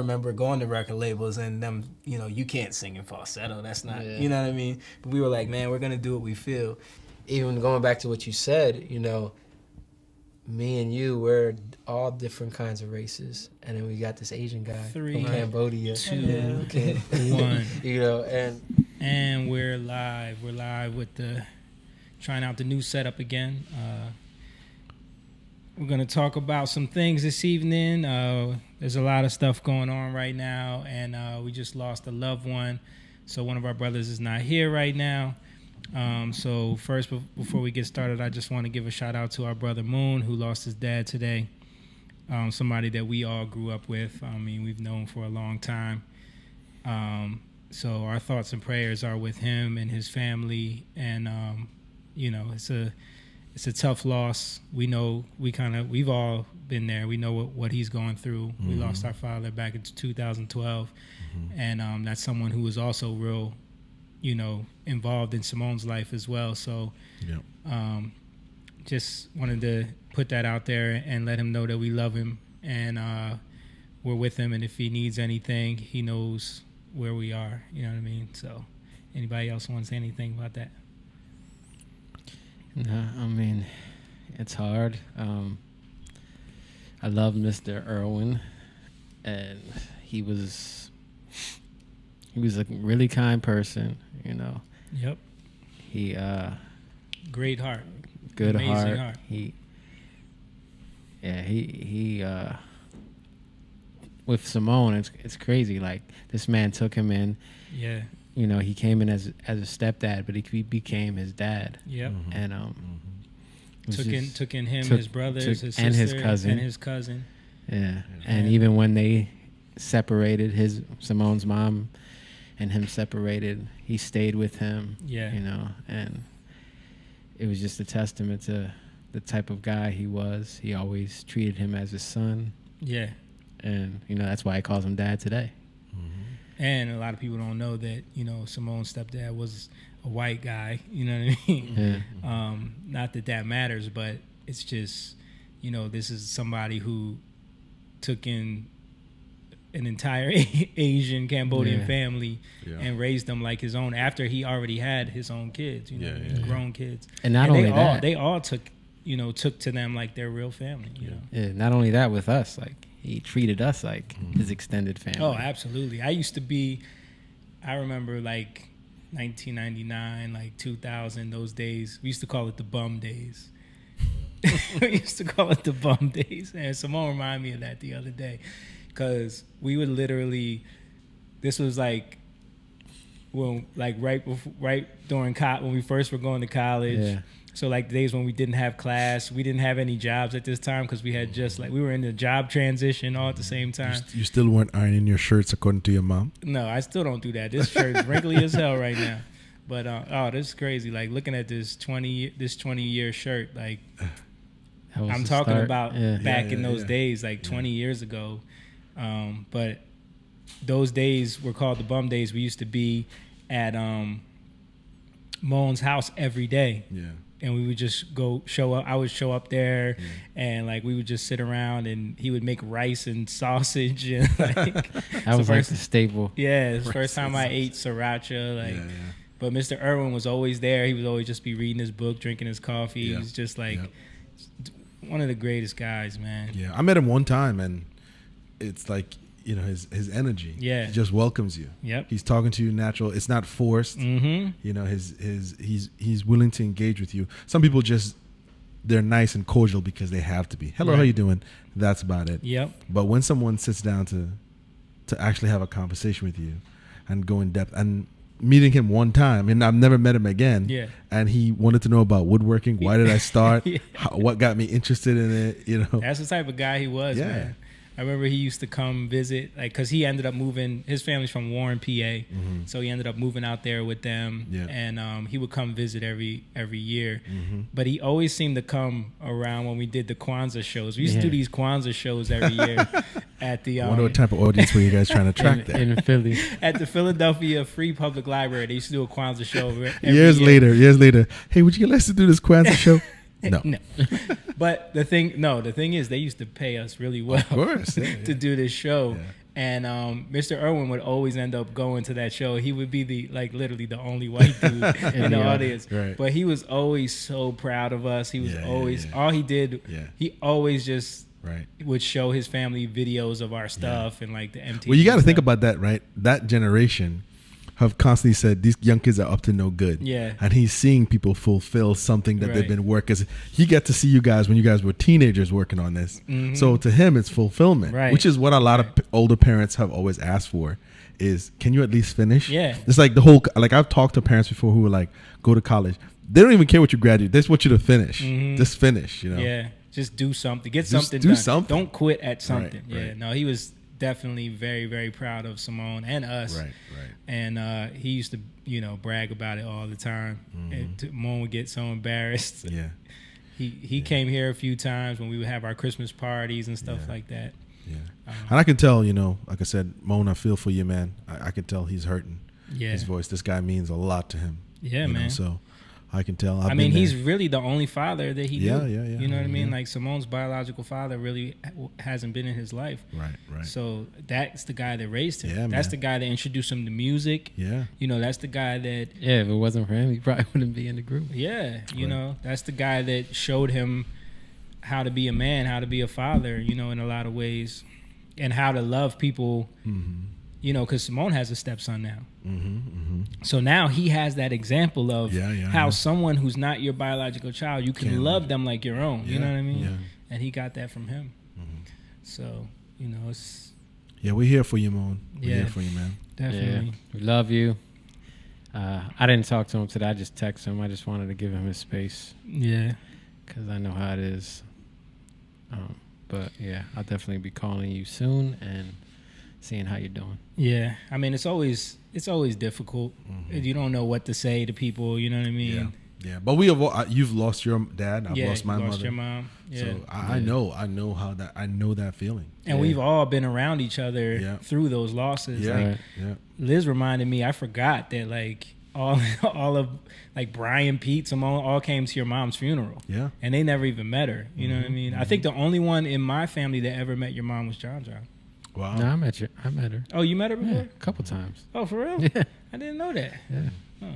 remember going to record labels and them, you can't sing in falsetto. That's not, you know what I mean? But we were like, man, we're going to do what we feel. Even going back to what you said, me and you, we're all different kinds of races. And then we got this Asian guy 3, from Cambodia. 2, 1. And we're live. We're live with trying out the new setup again. We're going to talk about some things this evening. There's a lot of stuff going on right now, and we just lost a loved one. So one of our brothers is not here right now. So first, before we get started, I just want to give a shout out to our brother Moon, who lost his dad today. Somebody that we all grew up with. I mean, we've known for a long time. So our thoughts and prayers are with him and his family, and it's a tough loss. We know we've all been there. We know what he's going through. Mm-hmm. We lost our father back in 2012, and that's someone who was also real, involved in Simone's life as well. So, just wanted to put that out there and let him know that we love him and we're with him. And if he needs anything, he knows where we are. You know what I mean? So, anybody else want to say anything about that? No, I mean, it's hard. I love Mr. Irwin, and he was a really kind person, Yep. He great heart. Good Amazing heart. He with Simone, it's crazy. Like, this man took him in. Yeah. He came in as a stepdad, but he became his dad. Yep. And took in him, his brothers, his sister, and his cousin. Yeah. And even when they separated, Simone's mom and him separated, he stayed with him. Yeah. And it was just a testament to the type of guy he was. He always treated him as his son. Yeah. And that's why he calls him dad today. And a lot of people don't know that, Simone's stepdad was a white guy, you know what I mean? Yeah. Not that matters, but it's just, this is somebody who took in an entire Asian Cambodian family and raised them like his own after he already had his own kids, grown kids. And not only that, they all took to them like their real family, Yeah, not only that, with us, like, he treated us like his extended family. Oh, absolutely. I remember like 1999, like 2000, those days. We used to call it the bum days. And Simone reminded me of that the other day. Because we would literally, this was like, right during when we first were going to college. Yeah. So like the days when we didn't have class, we didn't have any jobs at this time because we had we were in the job transition all at the same time. You still weren't ironing your shirts according to your mom? No, I still don't do that. This shirt's wrinkly as hell right now. But this is crazy. Like, looking at this 20-year shirt, like, I'm talking about back in those days, like 20 years ago. But those days were called the bum days. We used to be at Moan's house every day. Yeah. And we would just show up. I would show up there, and like we would just sit around, and he would make rice and sausage, and like that was like the staple. Yeah, it's the first time I ate sriracha. But Mr. Irwin was always there. He would always just be reading his book, drinking his coffee. Yeah. He was just like one of the greatest guys, man. Yeah, I met him one time, and it's like, his energy. Yeah, he just welcomes you. Yep, he's talking to you natural. It's not forced. Mm-hmm. He's willing to engage with you. Some people they're nice and cordial because they have to be. Hello, how you doing? That's about it. Yep. But when someone sits down to actually have a conversation with you and go in depth, and meeting him one time, and I've never met him again. Yeah. And he wanted to know about woodworking. Why did I start? What got me interested in it? That's the type of guy he was, man. I remember he used to come visit, like, because he ended up moving. His family's from Warren, PA, so he ended up moving out there with them, and he would come visit every year. But he always seemed to come around when we did the Kwanzaa shows. We used to do these Kwanzaa shows every year at the. I wonder what type of audience were you guys trying to attract there in Philly? At the Philadelphia Free Public Library, they used to do a Kwanzaa show every years later. Hey, would you get us to do this Kwanzaa show? No. But the thing is, they used to pay us really well of course, to do this show. Yeah. And Mr. Irwin would always end up going to that show. He would be literally the only white dude in the audience. Right. But he was always so proud of us. He was always all he did. Yeah. He always just would show his family videos of our stuff and like the MTV. Well, you got to think about that, right? That generation have constantly said these young kids are up to no good. Yeah. And he's seeing people fulfill something that they've been working. He got to see you guys when you guys were teenagers working on this. Mm-hmm. So to him, it's fulfillment, which is what a lot of older parents have always asked for is, can you at least finish? Yeah. It's like the whole, like I've talked to parents before who were like, go to college. They don't even care what you graduate. They just want you to finish. Mm-hmm. Just finish, you know? Yeah. Just do something. Get something do done. Something. Don't quit at something. Right. No, he was definitely very, very proud of Simone and us. Right. And he used to, brag about it all the time. Mm-hmm. And Simone would get so embarrassed. Yeah. He came here a few times when we would have our Christmas parties and stuff like that. Yeah. And I can tell, like I said, Moan, I feel for you, man. I can tell he's hurting. Yeah. His voice. This guy means a lot to him. Yeah, man. So I can tell. I mean, he's really the only father that he knew. Yeah. You know what I mean? Like Simone's biological father really hasn't been in his life. Right. So that's the guy that raised him. Yeah, that's man. the guy that introduced him to music. Yeah. That's the guy that... Yeah, if it wasn't for him, he probably wouldn't be in the group. Yeah, that's the guy that showed him how to be a man, how to be a father, in a lot of ways, and how to love people, because Simone has a stepson now. So now he has that example of how someone who's not your biological child, you can love them like your own. You know what I mean? Yeah. And he got that from him. So, it's... Yeah, we're here for you, Moan. We're here for you, man. Definitely. Yeah, we love you. I didn't talk to him today. I just texted him. I just wanted to give him his space. Yeah. Because I know how it is. But, yeah, I'll definitely be calling you soon and seeing how you're doing. Yeah. I mean, it's always difficult. You don't know what to say to people, you know what I mean? Yeah. But you've lost your dad. I've lost my mother. Your mom. Yeah. So I know that feeling. And we've all been around each other through those losses. Yeah. Liz reminded me, I forgot that like all of like Brian, Pete, Simone all came to your mom's funeral. Yeah. And they never even met her. You know what I mean? I think the only one in my family that ever met your mom was John. Wow. No, I met her. Oh, you met her before? Yeah, a couple times. Oh, for real? Yeah. I didn't know that. Yeah. Oh.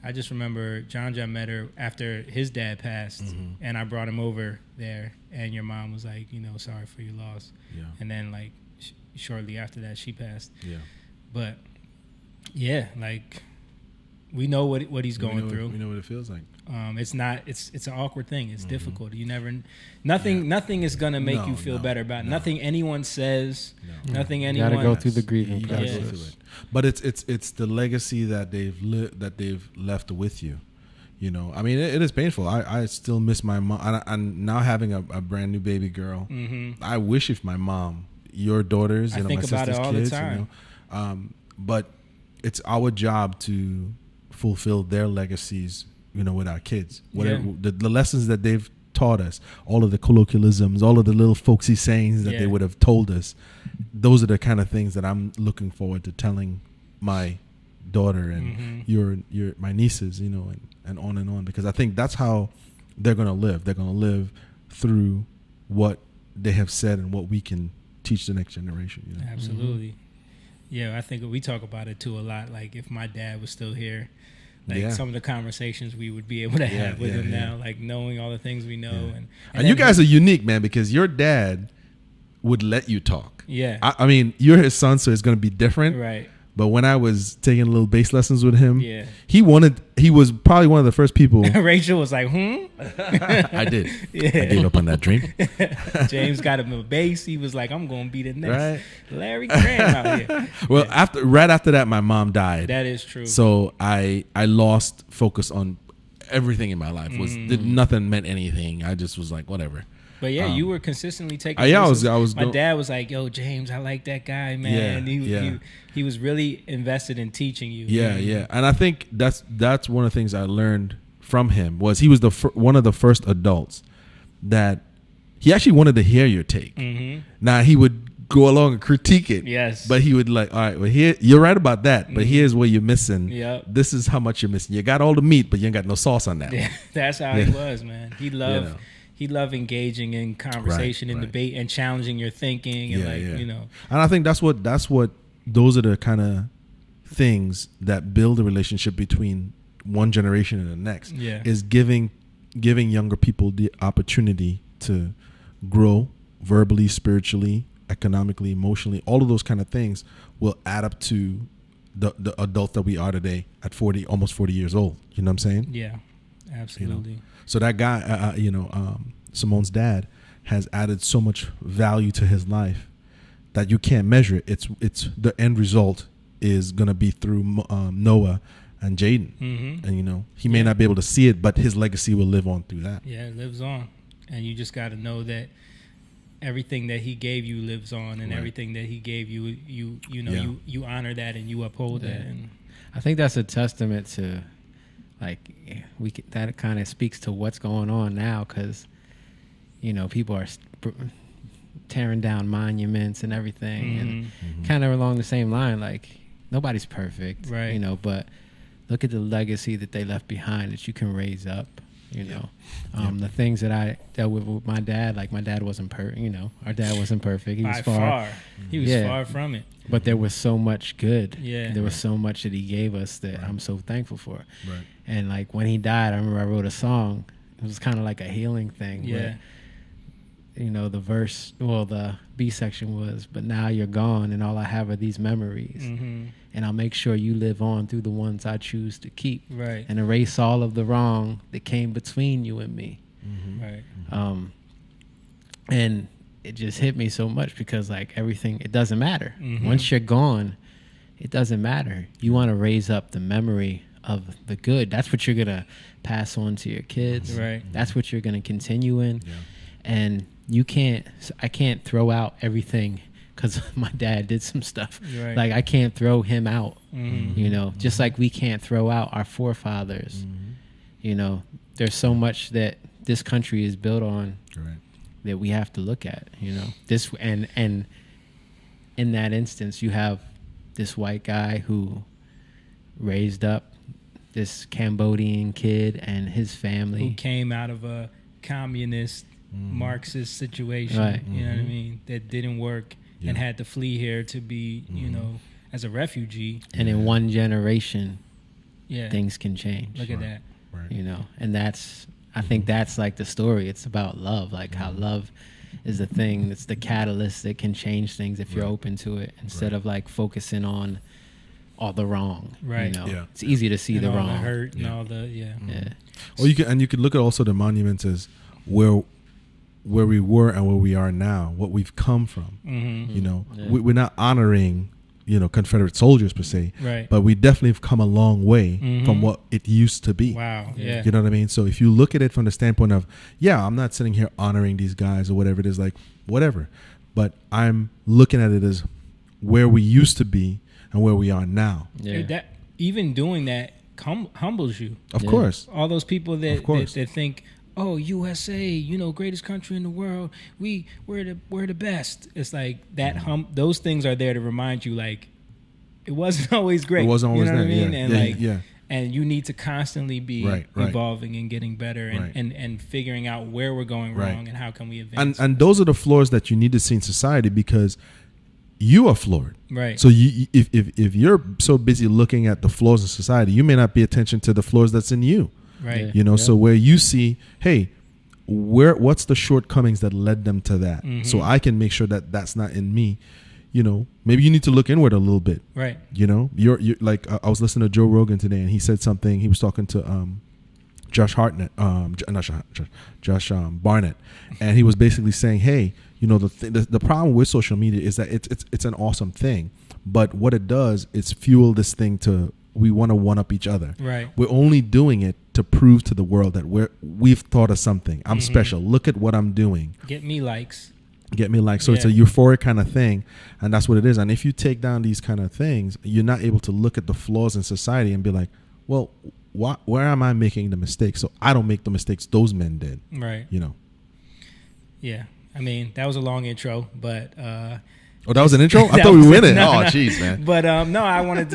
I just remember John met her after his dad passed, and I brought him over there, and your mom was like, sorry for your loss. Yeah. And then, like, shortly after that, she passed. Yeah. But, yeah, like, we know what he's going through. We know what it feels like. It's an awkward thing. It's difficult. Nothing is gonna make you feel better about it. Nothing anyone says. Nothing anyone. You gotta go through the grieving process. Go through it. But it's the legacy that they've left with you. I mean, it is painful. I still miss my mom. And now having a brand new baby girl. I wish if my mom, your daughters, I think my about sister's it all kids, the time. But it's our job to fulfill their legacies, with our kids. Whatever the lessons that they've taught us, all of the colloquialisms, all of the little folksy sayings that they would have told us, those are the kind of things that I'm looking forward to telling my daughter and my nieces, and on, because I think that's how they're going to live. They're going to live through what they have said and what we can teach the next generation. Absolutely. Yeah, I think we talk about it too a lot. Like if my dad was still here, like some of the conversations we would be able to have with him now, like knowing all the things we know. And you guys are unique, man, because your dad would let you talk. Yeah. I mean, you're his son, so it's going to be different. Right. But when I was taking little bass lessons with him, he was probably one of the first people. Rachel was like, I did. Yeah. I gave up on that dream. James got him a bass. He was like, I'm going to be the next Larry Graham out here. Well, right after that, my mom died. That is true. So I lost focus on everything in my life. Nothing meant anything. I just was like, whatever. But you were consistently taking. I was. My dad was like, "Yo, James, I like that guy, man." He was really invested in teaching you. Yeah. And I think that's one of the things I learned from him was he was one of the first adults that he actually wanted to hear your take. Now he would go along and critique it. Yes. But he would like, all right, well here you're right about that, but here's where you're missing. Yep. This is how much you're missing. You got all the meat, but you ain't got no sauce on that. Yeah, that's how he was, man. He loved. he loved engaging in conversation and debate and challenging your thinking and And I think that's what those are the kind of things that build a relationship between one generation and the next. Yeah. Is giving younger people the opportunity to grow verbally, spiritually, economically, emotionally. All of those kind of things will add up to the adult that we are today at 40, almost 40 years old. You know what I'm saying? Yeah, absolutely. You know? So that guy, Simone's dad, has added so much value to his life that you can't measure it. It's the end result is gonna be through Noah and Jaden, and he may not be able to see it, but his legacy will live on through that. Yeah, it lives on, and you just got to know that everything that he gave you lives on, and everything that he gave you, you honor that and you uphold that. And I think that's a testament to, that kind of speaks to what's going on now, because people are tearing down monuments and everything, and kind of along the same line, like nobody's perfect, right? But look at the legacy that they left behind that you can raise up. The things that I dealt with my dad, like my dad wasn't perfect. Our dad wasn't perfect. He was far. He was far from it. But there was so much good. Yeah. There was so much that he gave us that I'm so thankful for. Right. And like when he died, I remember I wrote a song. It was kind of like a healing thing. Yeah. Where, the verse, the B section was, but now you're gone and all I have are these memories. And I'll make sure you live on through the ones I choose to keep. Right. And erase all of the wrong that came between you and me. Right. And it just hit me so much because everything, it doesn't matter. Once you're gone, it doesn't matter. You want to raise up the memory of the good. That's what you're going to pass on to your kids. Right. That's what you're going to continue in. Yeah. And I can't throw out everything because my dad did some stuff. Right. I can't throw him out, just like we can't throw out our forefathers. There's so much that this country is built on that we have to look at, this. And in that instance, you have this white guy who raised up this Cambodian kid and his family. Who came out of a communist Marxist situation, right. You know what I mean, that didn't work and had to flee here to be, as a refugee. And in one generation, things can change. Look at that. Right. And I think that's the story. It's about love, how love is the thing that's the catalyst that can change things if you're open to it, instead of focusing on all the wrong. Right. It's easy to see and the all wrong. The hurt and all the Or you could look at also the monuments as where we were and where we are now, what we've come from. We're not honoring Confederate soldiers per se, right? But we definitely have come a long way from what it used to be. Wow. Yeah. You know what I mean? So if you look at it from the standpoint of, I'm not sitting here honoring these guys or whatever it is, whatever, but I'm looking at it as where we used to be and where we are now. Yeah. That even doing that humbles you. Of course. All those people that think, oh, USA, greatest country in the world. We're the best. It's like that. Those things are there to remind you, it wasn't always great. It wasn't always there. What I mean? And and you need to constantly be evolving and getting better and figuring out where we're going wrong and how can we advance. And those are the flaws that you need to see in society, because you are flawed. Right. So if you're so busy looking at the flaws in society, you may not pay attention to the flaws that's in you. Right. So where you see, hey, what's the shortcomings that led them to that? So I can make sure that that's not in me. Maybe you need to look inward a little bit. Right. You're I was listening to Joe Rogan today, and he said something. He was talking to Josh Barnett, and he was basically saying, hey, the problem with social media is that it's an awesome thing, but what it does is fuel this thing to, we want to one up each other. Right. We're only doing it to prove to the world that we've thought of something. I'm special. Look at what I'm doing. Get me likes. So it's a euphoric kind of thing, and that's what it is. And if you take down these kind of things, you're not able to look at the flaws in society and be like, well, where am I making the mistakes? So I don't make the mistakes those men did. Right. Yeah. I mean, that was a long intro, but oh, that was an intro? I thought we were in it. Oh, jeez, man. But no, I wanted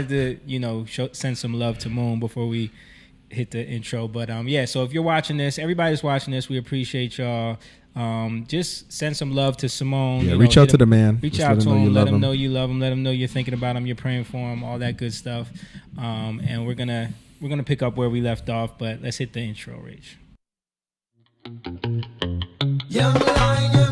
to send some love to Moon before we hit the intro. But yeah, so if you're watching this, everybody's watching this, we appreciate y'all. Just send some love to Simone. Yeah, reach out to the man. Reach out to him. Let him know you love him. Let him know you're thinking about him. You're praying for him. All that good stuff. And we're gonna pick up where we left off. But let's hit the intro, Rach. Young lion,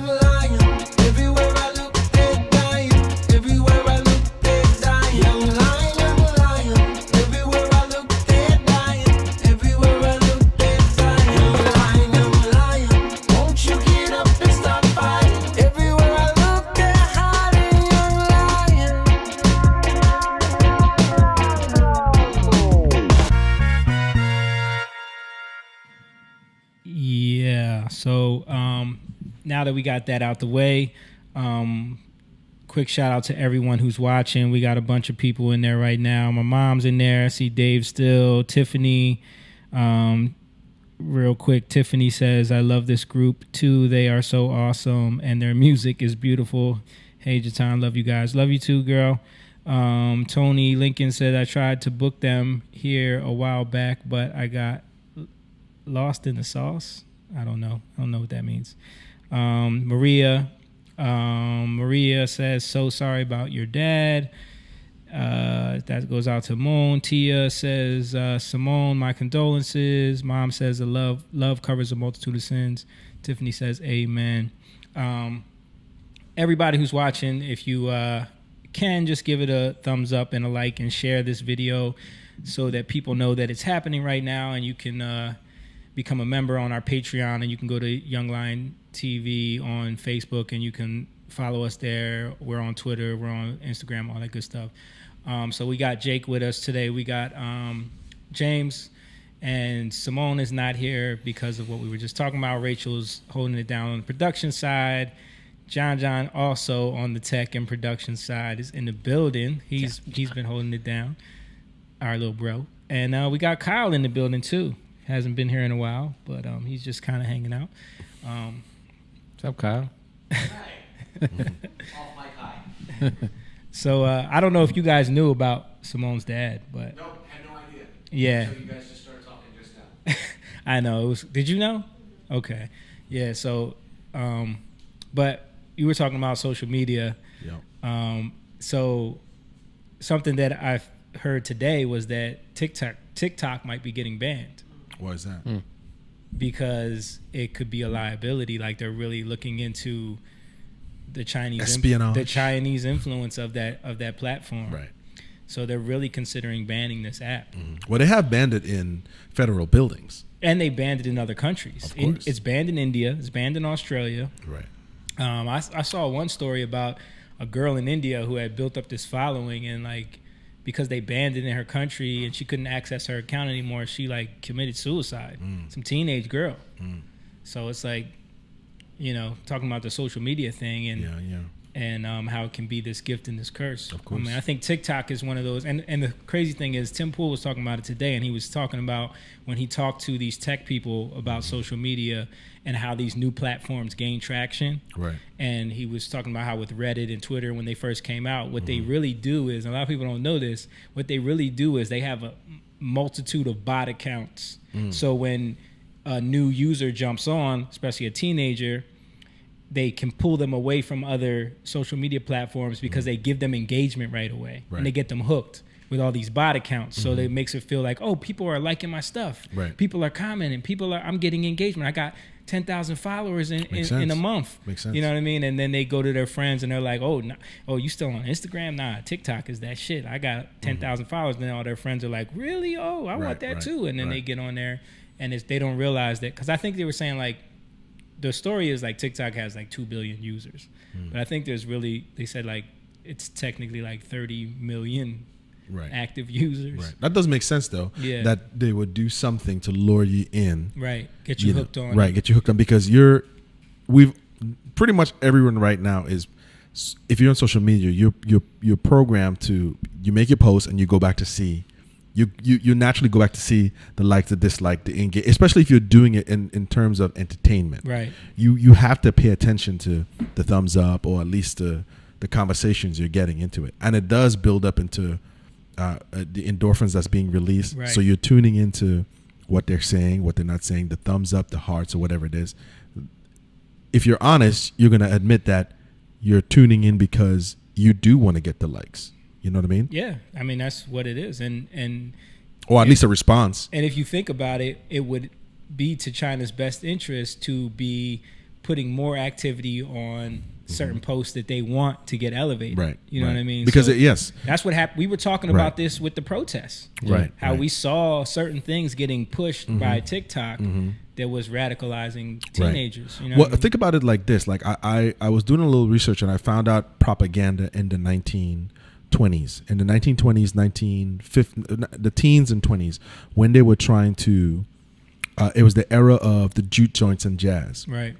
everywhere I look, they're dying. Everywhere I look, they're dying. Young lion, everywhere I look, they're dying. Everywhere I look, they're dying. Young lion, won't you get up and start fighting? Everywhere I look, they're hiding. Yeah. So now that we got that out the way, quick shout out to everyone who's watching. We got a bunch of people in there right now. My mom's in there. I see Dave still. Tiffany. Real quick, Tiffany says, I love this group too. They are so awesome and their music is beautiful. Hey, Jatan, love you guys. Love you too, girl. Tony Lincoln said, I tried to book them here a while back, but I got lost in the sauce. I don't know what that means. Maria says, so sorry about your dad. That goes out to Moon. Tia says, Simone, my condolences. Mom says, love covers a multitude of sins. Tiffany says, amen. Everybody who's watching, if you can, just give it a thumbs up and a like and share this video so that people know that it's happening right now, and you can become a member on our Patreon, and you can go to Young Lion TV on Facebook, and you can follow us there. We're on Twitter, we're on Instagram, all that good stuff. So we got Jake with us today. We got James, and Simone is not here because of what we were just talking about. Rachel's holding it down on the production side. John also on the tech and production side is in the building. He's been holding it down, our little bro. And we got Kyle in the building too. Hasn't been here in a while, but he's just kind of hanging out. What's up, Kyle? Off mic high. So I don't know if you guys knew about Simone's dad, but No, had no idea. Yeah. So you guys just started talking just now. I know. Did you know? Okay. Yeah. So, but you were talking about social media. Yeah. So something that I've heard today was that TikTok might be getting banned. Why is that? Because it could be a liability. Like they're really looking into the Chinese espionage, the Chinese influence of that platform. Right. So they're really considering banning this app. Well, they have banned it in federal buildings, and they banned it in other countries. Of course. It's banned in India. It's banned in Australia. right? I saw one story about a girl in India who had built up this following, and like because they banned it in her country and she couldn't access her account anymore, she like committed suicide. Some teenage girl. So it's like, you know, talking about the social media thing and how it can be this gift and this curse. Of course. I mean, I think TikTok is one of those. And the crazy thing is, Tim Pool was talking about it today, and he was talking about when he talked to these tech people about social media and how these new platforms gain traction. Right. And he was talking about how with Reddit and Twitter, when they first came out, what they really do is, and a lot of people don't know this, what they really do is they have a multitude of bot accounts. So when a new user jumps on, especially a teenager, they can pull them away from other social media platforms because they give them engagement right away. Right. And they get them hooked with all these bot accounts. So that makes it feel like, oh, people are liking my stuff. Right. People are commenting. I'm getting engagement. I got 10,000 followers in a month. Makes sense. You know what I mean? And then they go to their friends and they're like, oh, you still on Instagram? Nah, TikTok is that shit. I got 10,000 followers. And then all their friends are like, really? Oh, I want that too. And then they get on there, and they don't realize that. Because I think they were saying like, the story is like TikTok has like 2 billion users. But I think they said like it's technically like 30 million active users. Right. That does make sense though. Yeah. That they would do something to lure you in. Right. Get you hooked on. Right. Get you hooked on, because we've pretty much everyone right now is, if you're on social media, you're programmed to, you make your post and you go back to see. You naturally go back to see the like, the dislike, the engage, especially if you're doing it in terms of entertainment. Right. You have to pay attention to the thumbs up, or at least the conversations you're getting into it, and it does build up into the endorphins that's being released. Right. So you're tuning into what they're saying, what they're not saying, the thumbs up, the hearts, or whatever it is. If you're honest, you're going to admit that you're tuning in because you do want to get the likes. You know what I mean? Yeah. I mean, that's what it is. Or at least a response. And if you think about it, it would be to China's best interest to be putting more activity on certain posts that they want to get elevated. Right. You know what I mean? Because, So yes. that's what happened. We were talking about this with the protests. Right. How we saw certain things getting pushed by TikTok that was radicalizing teenagers. You know Well, what I mean? think about it like this. Like I was doing a little research and I found out propaganda in the 1920s. In the 1920s, 1950s, the teens and 20s, when they were trying to, it was the era of the jute joints and jazz. Right.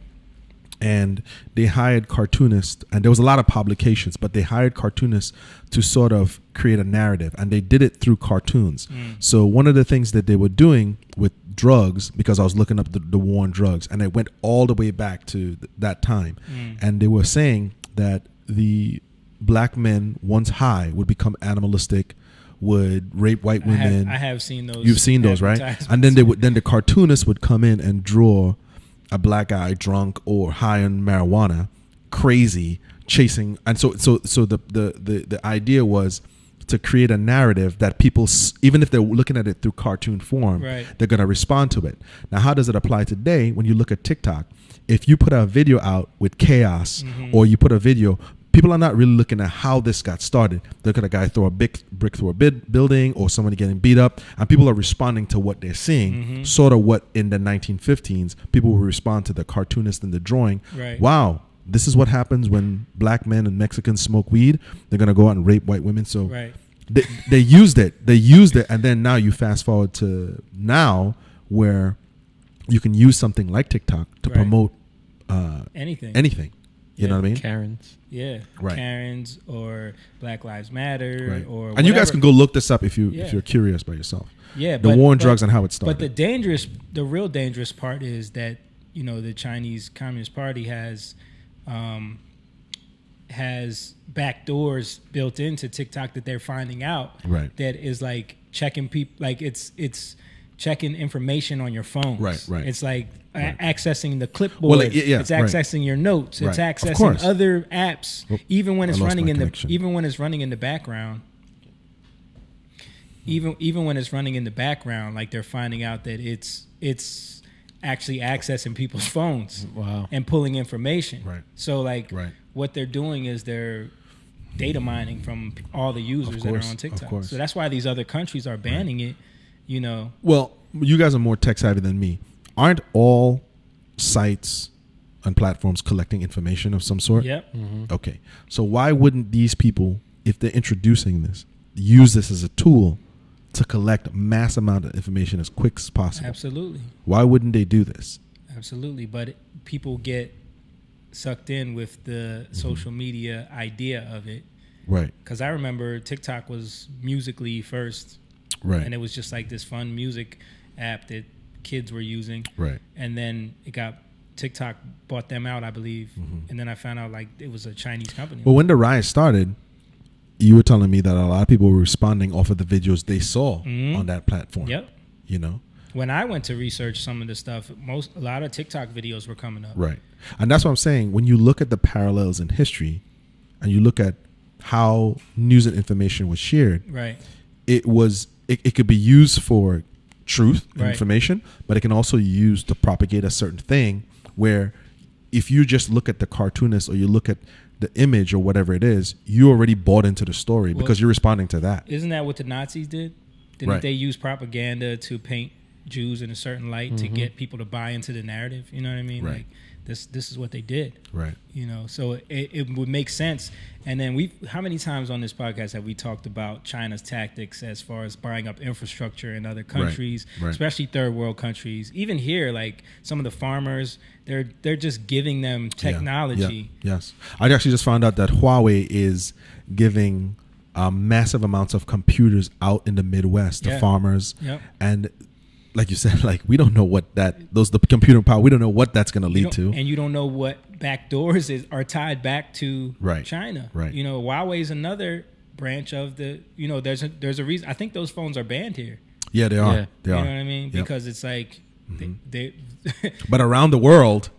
And they hired cartoonists, and there was a lot of publications, but they hired cartoonists to sort of create a narrative, and they did it through cartoons. So one of the things that they were doing with drugs, because I was looking up the war on drugs, and it went all the way back to that time, and they were saying that the black men, once high, would become animalistic, would rape white women. I have seen those. You've seen those, right? And then then the cartoonists would come in and draw a black guy drunk or high on marijuana, crazy, chasing. And so the idea was to create a narrative that people, even if they're looking at it through cartoon form, they're going to respond to it. Now, how does it apply today when you look at TikTok? If you put a video out with chaos or you put a video, people are not really looking at how this got started. Look at a guy throw a big brick through a building or somebody getting beat up, and people are responding to what they're seeing. Sort of what in the 1915s, people would respond to the cartoonist and the drawing. Right. Wow, this is what happens when black men and Mexicans smoke weed. They're going to go out and rape white women. So they used it. They used it. And then now you fast forward to now where you can use something like TikTok to promote anything. You know what I mean? Karens. Yeah. Right. Karens or Black Lives Matter or and you guys can go look this up if you're curious by yourself. Yeah. The war on drugs and how it started. But the real dangerous part is that, you know, the Chinese Communist Party has back doors built into TikTok that they're finding out. Right. That is like checking people, like it's checking information on your phones. Right. It's like accessing the clipboard. Well, it's accessing your notes. It's accessing other apps, even when it's running in the background. Even when it's running in the background, like they're finding out that it's actually accessing people's phones and pulling information. Right. So what they're doing is they're data mining from all the users that are on TikTok. So that's why these other countries are banning it. You know. Well, you guys are more tech savvy than me. Aren't all sites and platforms collecting information of some sort? Yep. Okay. So why wouldn't these people, if they're introducing this, use this as a tool to collect mass amount of information as quick as possible? Absolutely. Why wouldn't they do this? Absolutely. But people get sucked in with the social media idea of it. Right. Because I remember TikTok was Musical.ly first. Right. And it was just like this fun music app that kids were using. Right. And then TikTok bought them out, I believe. And then I found out like it was a Chinese company. Well, when the riot started, you were telling me that a lot of people were responding off of the videos they saw on that platform. Yep. You know? When I went to research some of the stuff, a lot of TikTok videos were coming up. Right. And that's what I'm saying. When you look at the parallels in history and you look at how news and information was shared, right, it could be used for truth and information, but it can also be used to propagate a certain thing where if you just look at the cartoonist or you look at the image or whatever it is, you already bought into the story because you're responding to that. Isn't that what the Nazis did? Didn't they use propaganda to paint Jews in a certain light to get people to buy into the narrative? You know what I mean? Right. Like this is what they did. Right. You know, so it would make sense. And then how many times on this podcast have we talked about China's tactics as far as buying up infrastructure in other countries, especially third world countries? Even here, like some of the farmers, they're just giving them technology. Yeah. Yes. I actually just found out that Huawei is giving massive amounts of computers out in the Midwest to farmers. Yep. And like you said, like we don't know what the computer power, we don't know what that's going to lead to. And you don't know what back doors are tied back to China. Right. You know, Huawei is another branch of the, you know, there's a reason. I think those phones are banned here. Yeah, they are. Yeah. They You are. know what I mean? Yep. Because it's like they But around the world,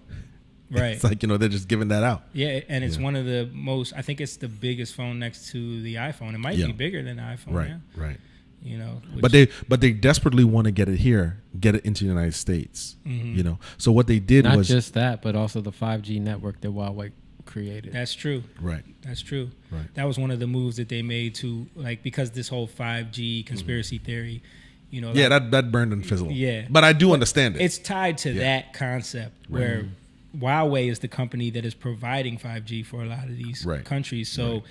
right. it's like, they're just giving that out. Yeah, and it's one of the most. I think it's the biggest phone next to the iPhone. It might be bigger than the iPhone. Right, now. right. Which, But they desperately want to get it here, get it into the United States. So what they did Not was just that, but also the 5G network that Huawei created. that's true. right. That's true. Right. That was one of the moves that they made to because this whole 5G conspiracy theory. Yeah, that burned and fizzled. Yeah. But I do understand it. It's tied to that concept where Huawei is the company that is providing 5G for a lot of these countries. So,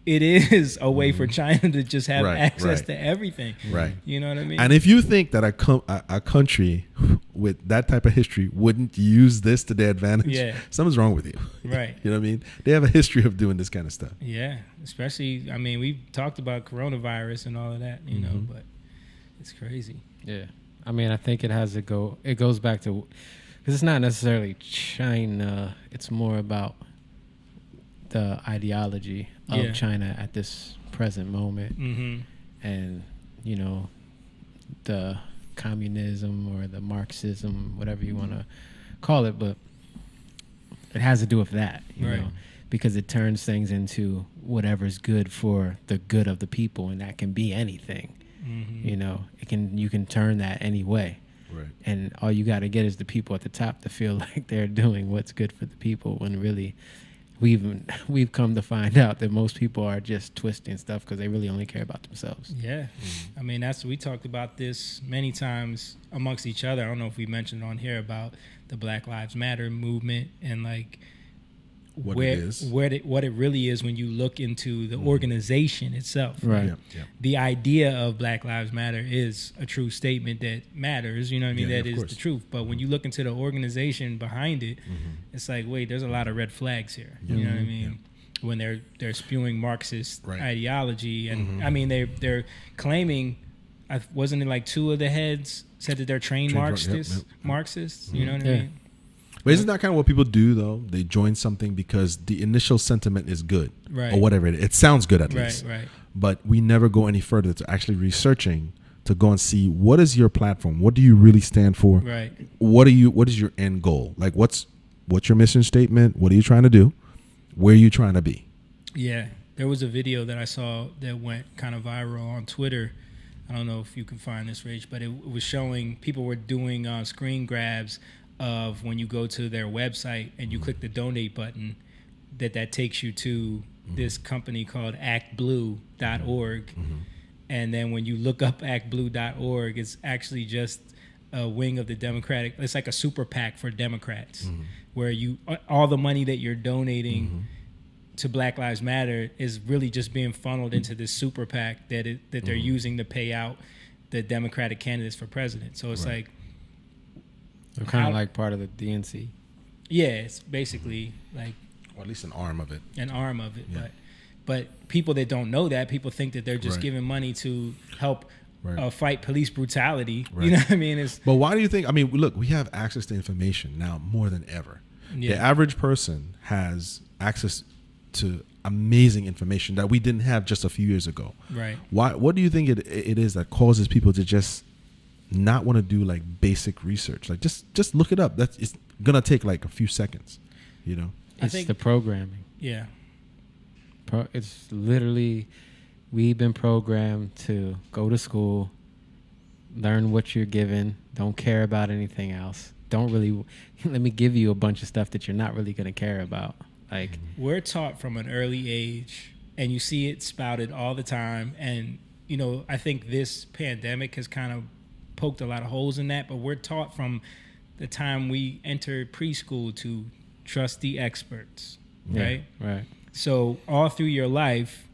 it is a way for China to just have access to everything. Right. You know what I mean? And if you think that a country with that type of history wouldn't use this to their advantage, something's wrong with you. Right. You know what I mean? They have a history of doing this kind of stuff. Yeah. Especially, we talked about coronavirus and all of that, but it's crazy. Yeah. I think it goes back to, because it's not necessarily China, it's more about the ideology of China at this present moment, and the communism or the Marxism, whatever you want to call it, but it has to do with that, you know, because it turns things into whatever's good for the good of the people, and that can be anything. You can turn that any way. Right. And all you got to get is the people at the top to feel like they're doing what's good for the people, when really we've come to find out that most people are just twisting stuff because they really only care about themselves. Yeah. We talked about this many times amongst each other. I don't know if we mentioned on here about the Black Lives Matter movement and what it really is when you look into the organization itself. Right. Yeah. The idea of Black Lives Matter is a true statement that matters, you know what I mean? Yeah, that is course. the truth. But when you look into the organization behind it, it's like, wait, there's a lot of red flags here. You know what I mean? When they're spewing Marxist ideology, and they're claiming, wasn't it like two of the heads said that they're trained Marxists? Marxists, you know what I mean? But isn't that kind of what people do, though? They join something because the initial sentiment is good, or whatever it is. It sounds good at least. Right. But we never go any further to actually researching to go and see what is your platform, what do you really stand for, right? What is your end goal? Like, what's your mission statement? What are you trying to do? Where are you trying to be? Yeah, there was a video that I saw that went kind of viral on Twitter. I don't know if you can find this, Rach, but it was showing people were doing screen grabs of when you go to their website and you click the donate button, that takes you to this company called actblue.org. And then when you look up actblue.org, it's actually just a wing of the Democratic. It's like a super PAC for Democrats, where all the money that you're donating to Black Lives Matter is really just being funneled into this super PAC that they're using to pay out the Democratic candidates for president. So it's like, they're kind of like part of the DNC. Yeah, it's basically like, or at least an arm of it. Yeah. But people that don't know that, people think that they're just giving money to help fight police brutality. Right. You know what I mean? But why do you think? Look, we have access to information now more than ever. Yeah. The average person has access to amazing information that we didn't have just a few years ago. Right. What do you think it is that causes people to just not want to do like basic research? Like just look it up. It's gonna take like a few seconds. You know. It's the programming. Yeah. It's literally, we've been programmed to go to school, learn what you're given, don't care about anything else. Don't really, let me give you a bunch of stuff that you're not really going to care about. Like, we're taught from an early age, and you see it spouted all the time. And, I think this pandemic has kind of poked a lot of holes in that, but we're taught from the time we entered preschool to trust the experts, right? Right. So all through your life,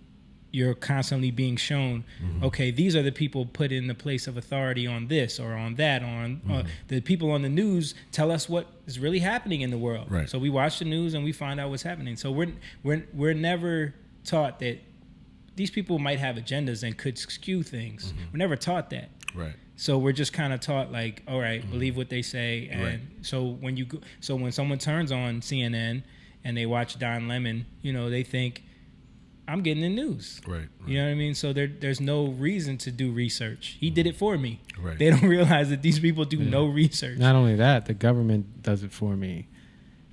you're constantly being shown, okay, these are the people put in the place of authority on this or on that. The people on the news tell us what is really happening in the world. Right. So we watch the news and we find out what's happening. So we're never taught that these people might have agendas and could skew things. We're never taught that. Right. So we're just kind of taught like, all right, believe what they say. And so when someone turns on CNN and they watch Don Lemon, they think I'm getting the news. Right. You know what I mean? So there's no reason to do research. He did it for me. Right. They don't realize that these people do no research. Not only that, the government does it for me.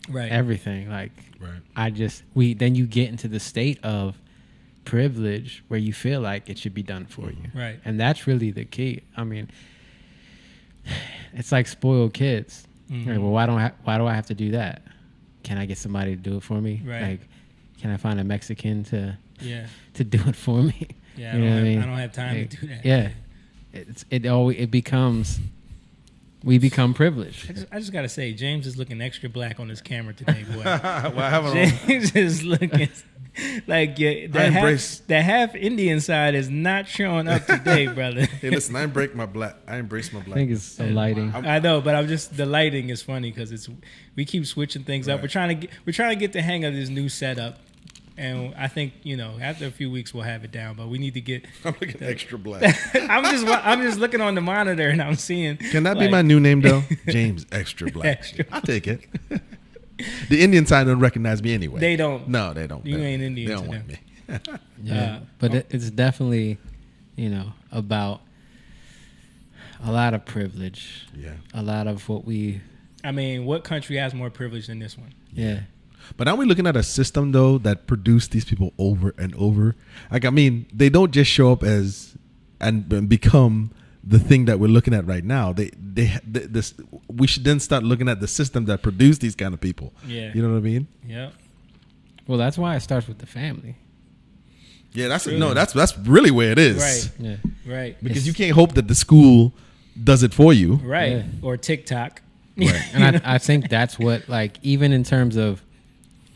Right. Everything. Like, Right. then you get into the state of privilege where you feel like it should be done for you. Right. And that's really the key. I mean, it's like spoiled kids. Mm-hmm. Like, well, why do I have to do that? Can I get somebody to do it for me? Right. Like, can I find a Mexican to Yeah. do it for me? Yeah. You know what I mean? I don't have time Like, to do that. Yeah. We become privileged. I just gotta say, James is looking extra black on his camera today, boy. Well, I haven't. James is looking like the half Indian side is not showing up today, brother. Hey, listen, I embrace my black. I think it's the lighting. I know, but the lighting is funny because we keep switching things up. We're trying to get the hang of this new setup, and I think after a few weeks we'll have it down. But we need to get. I'm looking extra black. I'm just looking on the monitor and I'm seeing. Can that be my new name though? James Extra Black. Extra. I'll take it. The Indian side don't recognize me anyway. They don't. No, they don't. You ain't Indian. They don't to want them. me. Yeah, but it's definitely, about a lot of privilege. Yeah. A lot of what we. I mean, what country has more privilege than this one? Yeah. But aren't we looking at a system though that produced these people over and over? Like, I mean, they don't just show up as and become the thing that we're looking at right now. We should then start looking at the system that produced these kind of people. Yeah. You know what I mean? Yeah. Well, that's why it starts with the family. Yeah, that's really where it is. Right. Yeah. Right. Because you can't hope that the school does it for you. Right. Yeah. Or TikTok. Right. And I think that's what, like, even in terms of,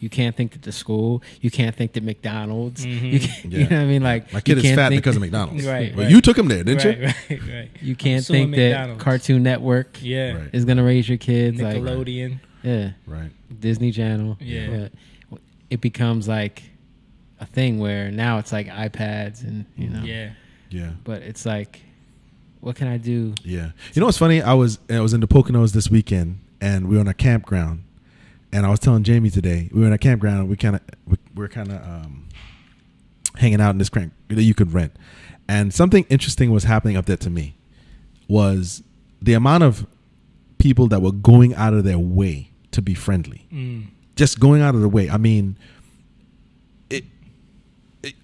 you can't think that the school, you can't think that McDonald's, you know what I mean? Like, My kid you is can't fat think because of McDonald's. Right, Well, right. you took him there, didn't you? Right. You can't suing think that McDonald's. Cartoon Network Yeah. Right. is gonna raise your kids. Like, Nickelodeon. yeah, Right. Disney Channel. Yeah. It becomes like a thing where now it's like iPads and Yeah. Yeah. But it's like, what can I do? Yeah. You know what's funny? I was in the Poconos this weekend, and we were on a campground. And I was telling Jamie today, we were in a campground, and we're kind of hanging out in this camp that you could rent. And something interesting was happening up there to me, was the amount of people that were going out of their way to be friendly. Just going out of the way. I mean,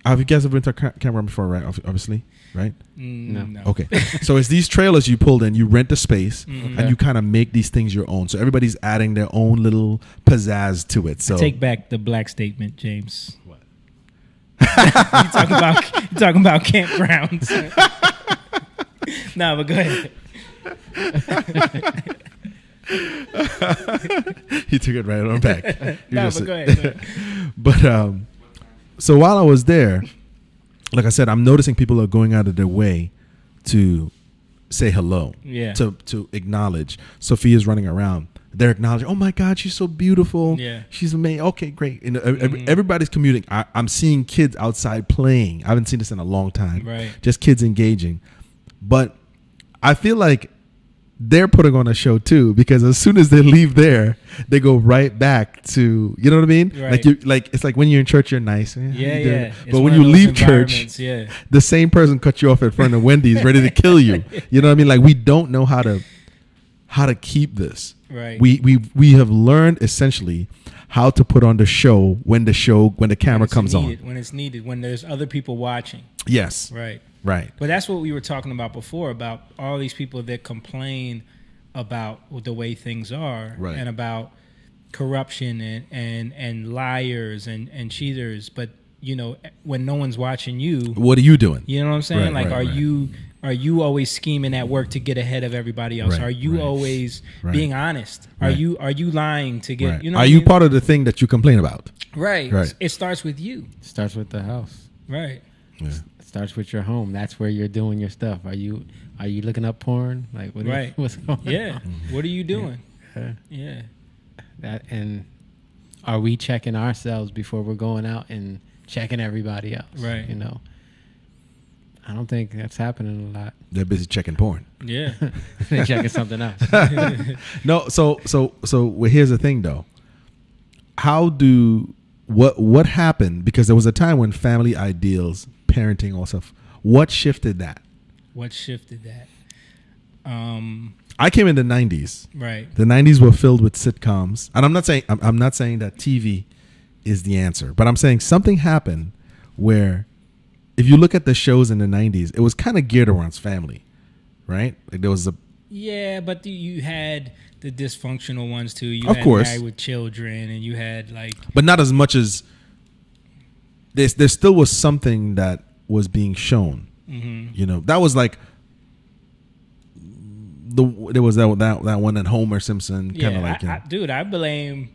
have you guys ever been to a campground before, right? Obviously, right? No. Okay. So it's these trailers you pulled in, you rent a space, and you kind of make these things your own. So everybody's adding their own little pizzazz to it. So Take back the black statement, James. What? you talking about campgrounds. Nah, but go ahead. he took it right on back. No, but go ahead. But so while I was there, like I said, I'm noticing people are going out of their way to say hello. Yeah. To acknowledge. Sophia's running around. They're acknowledging, oh my God, she's so beautiful. Yeah. She's amazing. Okay, great. Everybody's commuting. I'm seeing kids outside playing. I haven't seen this in a long time. Right. Just kids engaging. But I feel like they're putting on a show too, because as soon as they leave there, they go right back to, you know what I mean? Right. It's like when you're in church, you're nice. Yeah. But when you leave church, the same person cut you off in front of Wendy's, ready to kill you. You know what I mean? Like, we don't know how to keep this. Right. We have learned essentially how to put on the show when the camera comes on. When it's needed, when there's other people watching. Yes. Right. Right. But that's what we were talking about before, about all these people that complain about the way things are, right, and about corruption and liars and cheaters. But, when no one's watching you, what are you doing? You know what I'm saying? Right, are you always scheming at work to get ahead of everybody else? Right, are you always being honest? Right. Are you lying to get, Right. you know? Are you part of the thing that you complain about? Right. Right. It starts with you. It starts with the house. Right. Yeah. It starts with your home. That's where you're doing your stuff. Are you looking up porn? Like, what's going on? Yeah. What are you doing? Yeah. That, and are we checking ourselves before we're going out and checking everybody else? Right. I don't think that's happening a lot. They're busy checking porn. Yeah. They're checking something else. No, so here's the thing though. How do what happened? Because there was a time when family ideals, parenting, all stuff. What shifted that? What shifted that? I came in the 90s. Right. The 90s were filled with sitcoms, and I'm not saying that TV is the answer, but I'm saying something happened where, if you look at the shows in the 90s, it was kind of geared around family, right? Like there was but you had the dysfunctional ones too. You of had course, Married with Children, and you had like, but not as much as there still was something that was being shown. You know, that was like there was that one that Homer Simpson kind of like. I blame.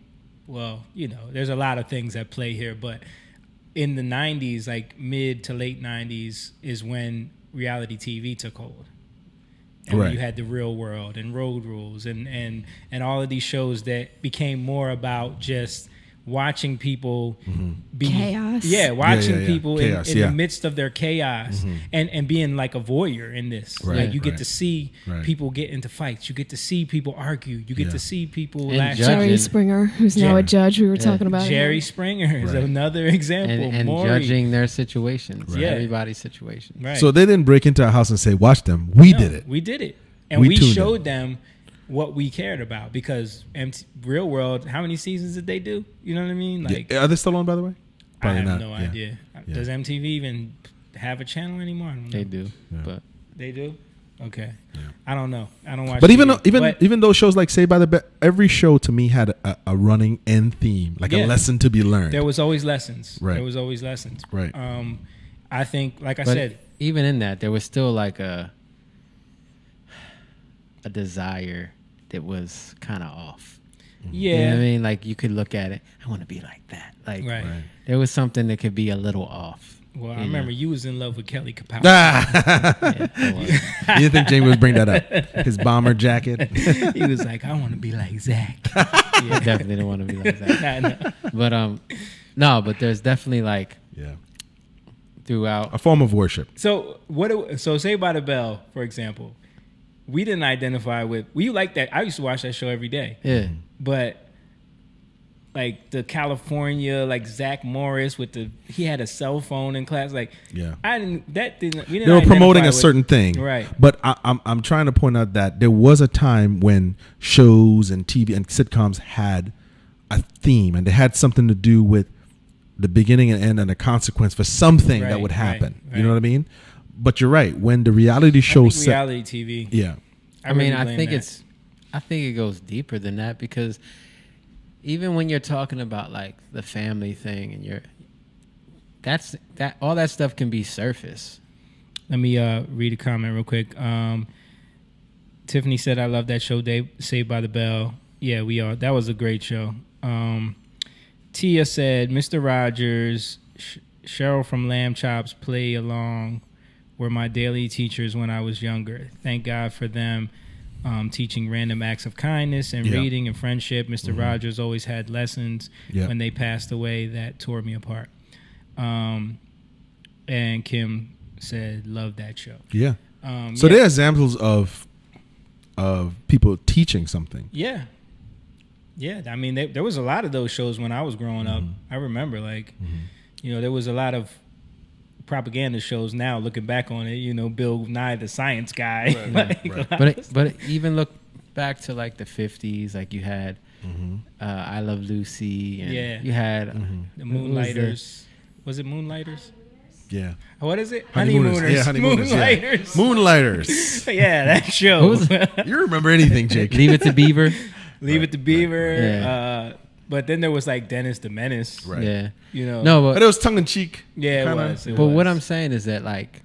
Well, you know, there's a lot of things that play here, but in the 90s, like mid to late 90s, is when reality TV took hold. And right. You had The Real World and Road Rules and all of these shows that became more about just watching people be chaos. Yeah, watching people chaos, in the midst of their chaos and being like a voyeur in this. Right, like you get to see people get into fights. You get to see people argue. You get to see people lash out. Jerry Springer, who's now a judge, we were talking about. Jerry Springer is another example. And judging their situations, everybody's situations. Right. So they didn't break into our house and say, "Watch them." We did it. We did it, and we showed them what we cared about, because Real World, how many seasons did they do? You know what I mean? Like, are they still on, by the way? Probably I have not. no idea. Does MTV even have a channel anymore? I don't know. They do, but they do. Okay, I don't know. I don't watch. But TV. even those shows like Saved by the Bell, every show to me had a running end theme, like a lesson to be learned. There was always lessons. Right. There was always lessons. Right. I think, like I said, even in that, there was still like a desire that was kind of off. Yeah. You know what I mean? Like you could look at it, I want to be like that. Like there was something that could be a little off. Well, I remember you was in love with Kelly Kapowski. You didn't think Jamie would bring that up? His bomber jacket. He was like, I want to be like Zach. Yeah, definitely don't want to be like Zach. No. But but there's definitely like throughout a form of worship. So Saved by the Bell, for example, we didn't identify with. We like that. I used to watch that show every day. Yeah. But like the California, like Zach Morris he had a cell phone in class. Like we didn't. They were promoting a certain thing, right? But I'm trying to point out that there was a time when shows and TV and sitcoms had a theme, and they had something to do with the beginning and end and the consequence for something that would happen. Right. You know what I mean? But you're right. When the reality shows, reality TV. Yeah. I think it goes deeper than that, because even when you're talking about like the family thing and all that stuff can be surface. Let me read a comment real quick. Tiffany said, "I love that show, Saved by the Bell." Yeah, we are. That was a great show. Tia said, "Mr. Rogers, Cheryl from Lamb Chops play along were my daily teachers when I was younger. Thank God for them teaching random acts of kindness and reading and friendship. Mr. Rogers always had lessons when they passed away that tore me apart." And Kim said, "Love that show." Yeah. So there are examples of people teaching something. Yeah. Yeah. I mean, there was a lot of those shows when I was growing up. I remember, there was a lot of propaganda shows now, looking back on it, Bill Nye the Science Guy. Right. But even look back to like the 50s, like you had I Love Lucy, and you had the Moonlighters. Was it Moonlighters? Yeah. What is it? Honeymooners. Yeah, Honeymooners. Moonlighters. Yeah. Moonlighters. Yeah, that show. You remember anything, Jake? Leave It to Beaver. Leave It to Beaver. Right. Yeah. But then there was like Dennis the Menace. Right. Yeah. No, but it was tongue in cheek. Yeah, it was. But what I'm saying is that, like,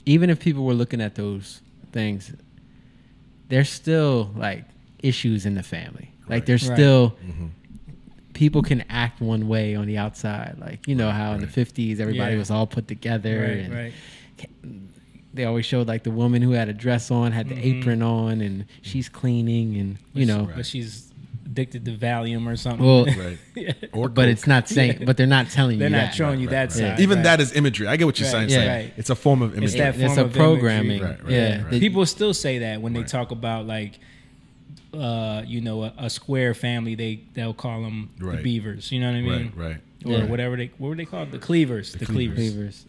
even if people were looking at those things, there's still like issues in the family. Like there's still people can act one way on the outside. Like, how in the 50s everybody was all put together. Right. They always showed like the woman who had a dress on, had the apron on, and she's cleaning, and but she's addicted to Valium or something. Well, Or but it's not saying. But they're not telling they're you. They're that. not showing you that side. Even that is imagery. I get what you're saying. Right. It's a form of imagery. It's that form it's of a programming. Right. People still say that when they talk about like, a square family. They'll call them the Beavers. You know what I mean? Right. or whatever what were they called? The Cleavers. The Cleavers.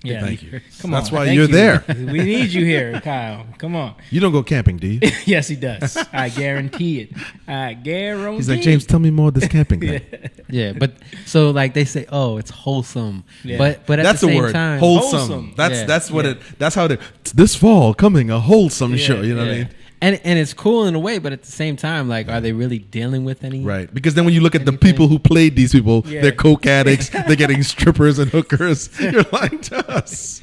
Yeah. Thank you. Come That's on. why Thank you're you. there. We need you here, Kyle. Come on. You don't go camping, do you? Yes, he does. I guarantee it. I guarantee. He's like, James, tell me more of this camping thing. Yeah, but so like they say, oh, it's wholesome. Yeah. But at That's the the same word. time, Wholesome. Yeah. That's what it. That's how they. This fall coming a wholesome show. You know what I mean? And it's cool in a way, but at the same time, like, are they really dealing with any? Right. Because then when you look at the people who played these people, they're coke addicts. They're getting strippers and hookers. You're lying to us.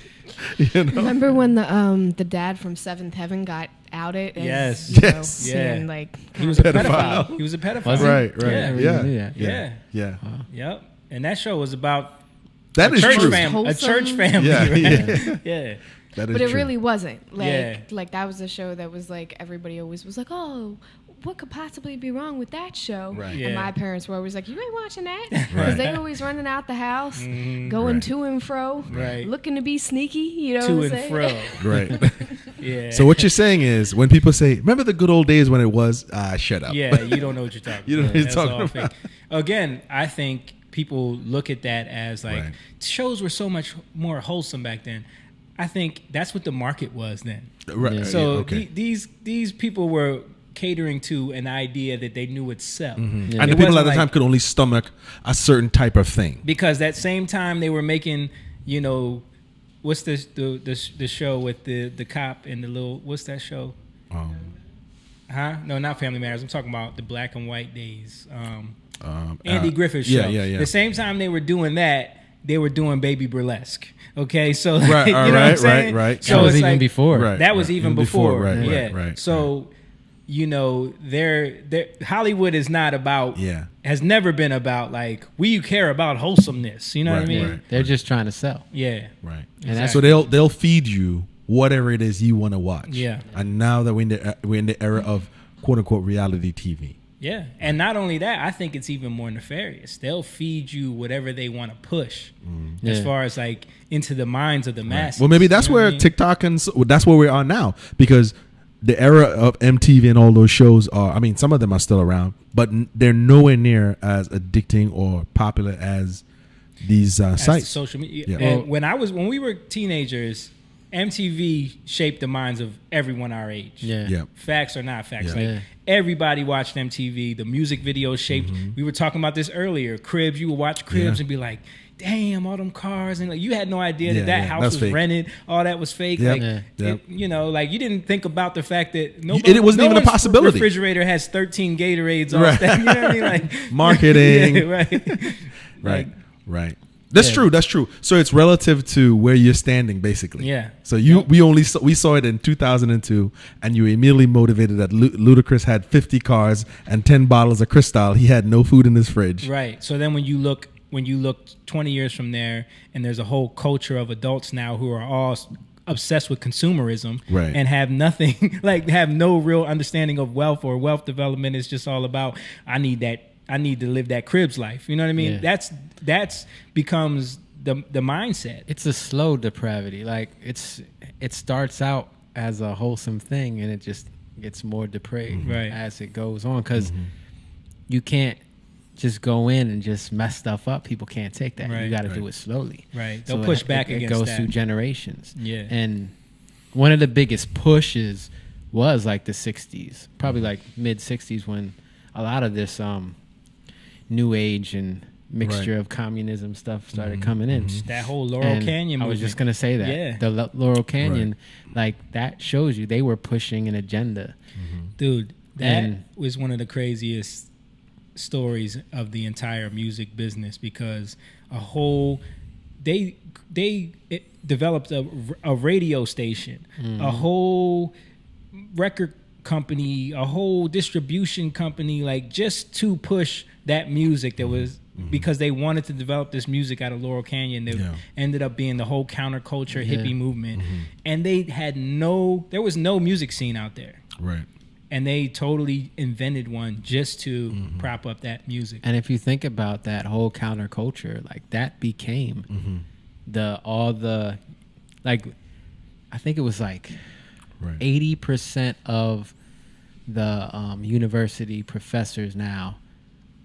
You know? Remember when the dad from Seventh Heaven got outed? As, Yes. you know, Yes. being, like, He was a Pedophile. pedophile. He was a pedophile. Was he? Right. Yeah, I Right. really Yeah. knew that. Yeah. Yeah. Yep. And that show was about That a is church true. family. A church family. Yeah. Right? Yeah. Yeah. That is But it true. really wasn't. Like, Yeah. like that was a show that was like everybody always was like, oh, what could possibly be wrong with that show? Right. Yeah. And my parents were always like, you ain't watching that, because Right. they always running out the house, going Right. to and fro, Right. looking to be sneaky. You know To what I'm and saying? fro. Right. Yeah. So what you're saying is, when people say, "Remember the good old days when it was," shut up. Yeah, you don't know what you're talking about. You don't know what you're That's talking all about. fake. Again, I think people look at that as like Right. shows were so much more wholesome back then. I think that's what the market was then. Right. Yeah. So okay. these people were catering to an idea that they knew would sell. And It the people wasn't at the like- time could only stomach a certain type of thing. because that same time they were making, you know, what's the show with the cop and the little, what's that show? Huh? No, not Family Matters. I'm talking about the black and white days. Andy Griffith's show. Yeah. The same time they were doing that, they were doing Baby Burlesque. Okay, so Right, you know what I'm saying? right. So That was it's even like, before. Right. That was even before. Right. Yeah. Right. So, you know, they're Hollywood is not about. Yeah. Has never been about like we care about wholesomeness. You know what I Right, mean? right. They're just trying to sell. Yeah. Right. And that's So they'll feed you whatever it is you want to watch. Yeah. And now that we're in the era of quote unquote reality TV. Yeah, and not only that, I think it's even more nefarious. They'll feed you whatever they want to push, as Yeah. far as like into the minds of the masses. Well, maybe that's You know what where I mean? TikTok that's where we are now, because the era of MTV and all those shows are. I mean, some of them are still around, but they're nowhere near as addicting or popular as these As sites. social media. Yeah. And when we were teenagers, MTV shaped the minds of everyone our age. Yeah. Yeah. Facts or not facts. Yeah. Like Yeah. everybody watched MTV. The music videos shaped. We were talking about this earlier. Cribs, you would watch Cribs Yeah. and be like, damn, all them cars, and like, you had no idea Yeah, that yeah, house that's was fake. rented. All that was fake. Yep. Like, Yeah. Yep. you know, like you didn't think about the fact that It wasn't even a one's possibility. Refrigerator has 13 Gatorades on Right. that. You know what I mean? Like Marketing. yeah, right. Right. Like, Right. That's Yeah. true. That's true. So it's relative to where you're standing, basically. Yeah. So we saw it in 2002, and you were immediately motivated that Ludacris had 50 cars and 10 bottles of Cristal. He had no food in his fridge. Right. So then when you look 20 years from there, and there's a whole culture of adults now who are all obsessed with consumerism, Right. and have nothing, like have no real understanding of wealth or wealth development. It's just all about I need to live that Cribs life. You know what I mean? Yeah. That's becomes the mindset. It's a slow depravity. Like it starts out as a wholesome thing, and it just gets more depraved Right. as it goes on. Because you can't just go in and just mess stuff up. People can't take that. Right. You got to Right. do it slowly. Right. They'll push back it against goes that. through generations. Yeah. And one of the biggest pushes was like the 60s, probably like mid 60s, when a lot of this new age and mixture Right. of communism stuff started coming in. That whole Laurel And Canyon I movement. was just gonna say that. Yeah. The Laurel Canyon, like that shows you they were pushing an agenda. Dude, that And- was one of the craziest stories of the entire music business, because they developed a radio station, a whole record company, a whole distribution company, like just to push that music that was because they wanted to develop this music out of Laurel Canyon that Yeah. ended up being the whole counterculture Yeah. hippie movement. And there was no music scene out there. Right. And they totally invented one just to prop up that music. And if you think about that whole counterculture, like that became I think it was like Right. 80% of the university professors now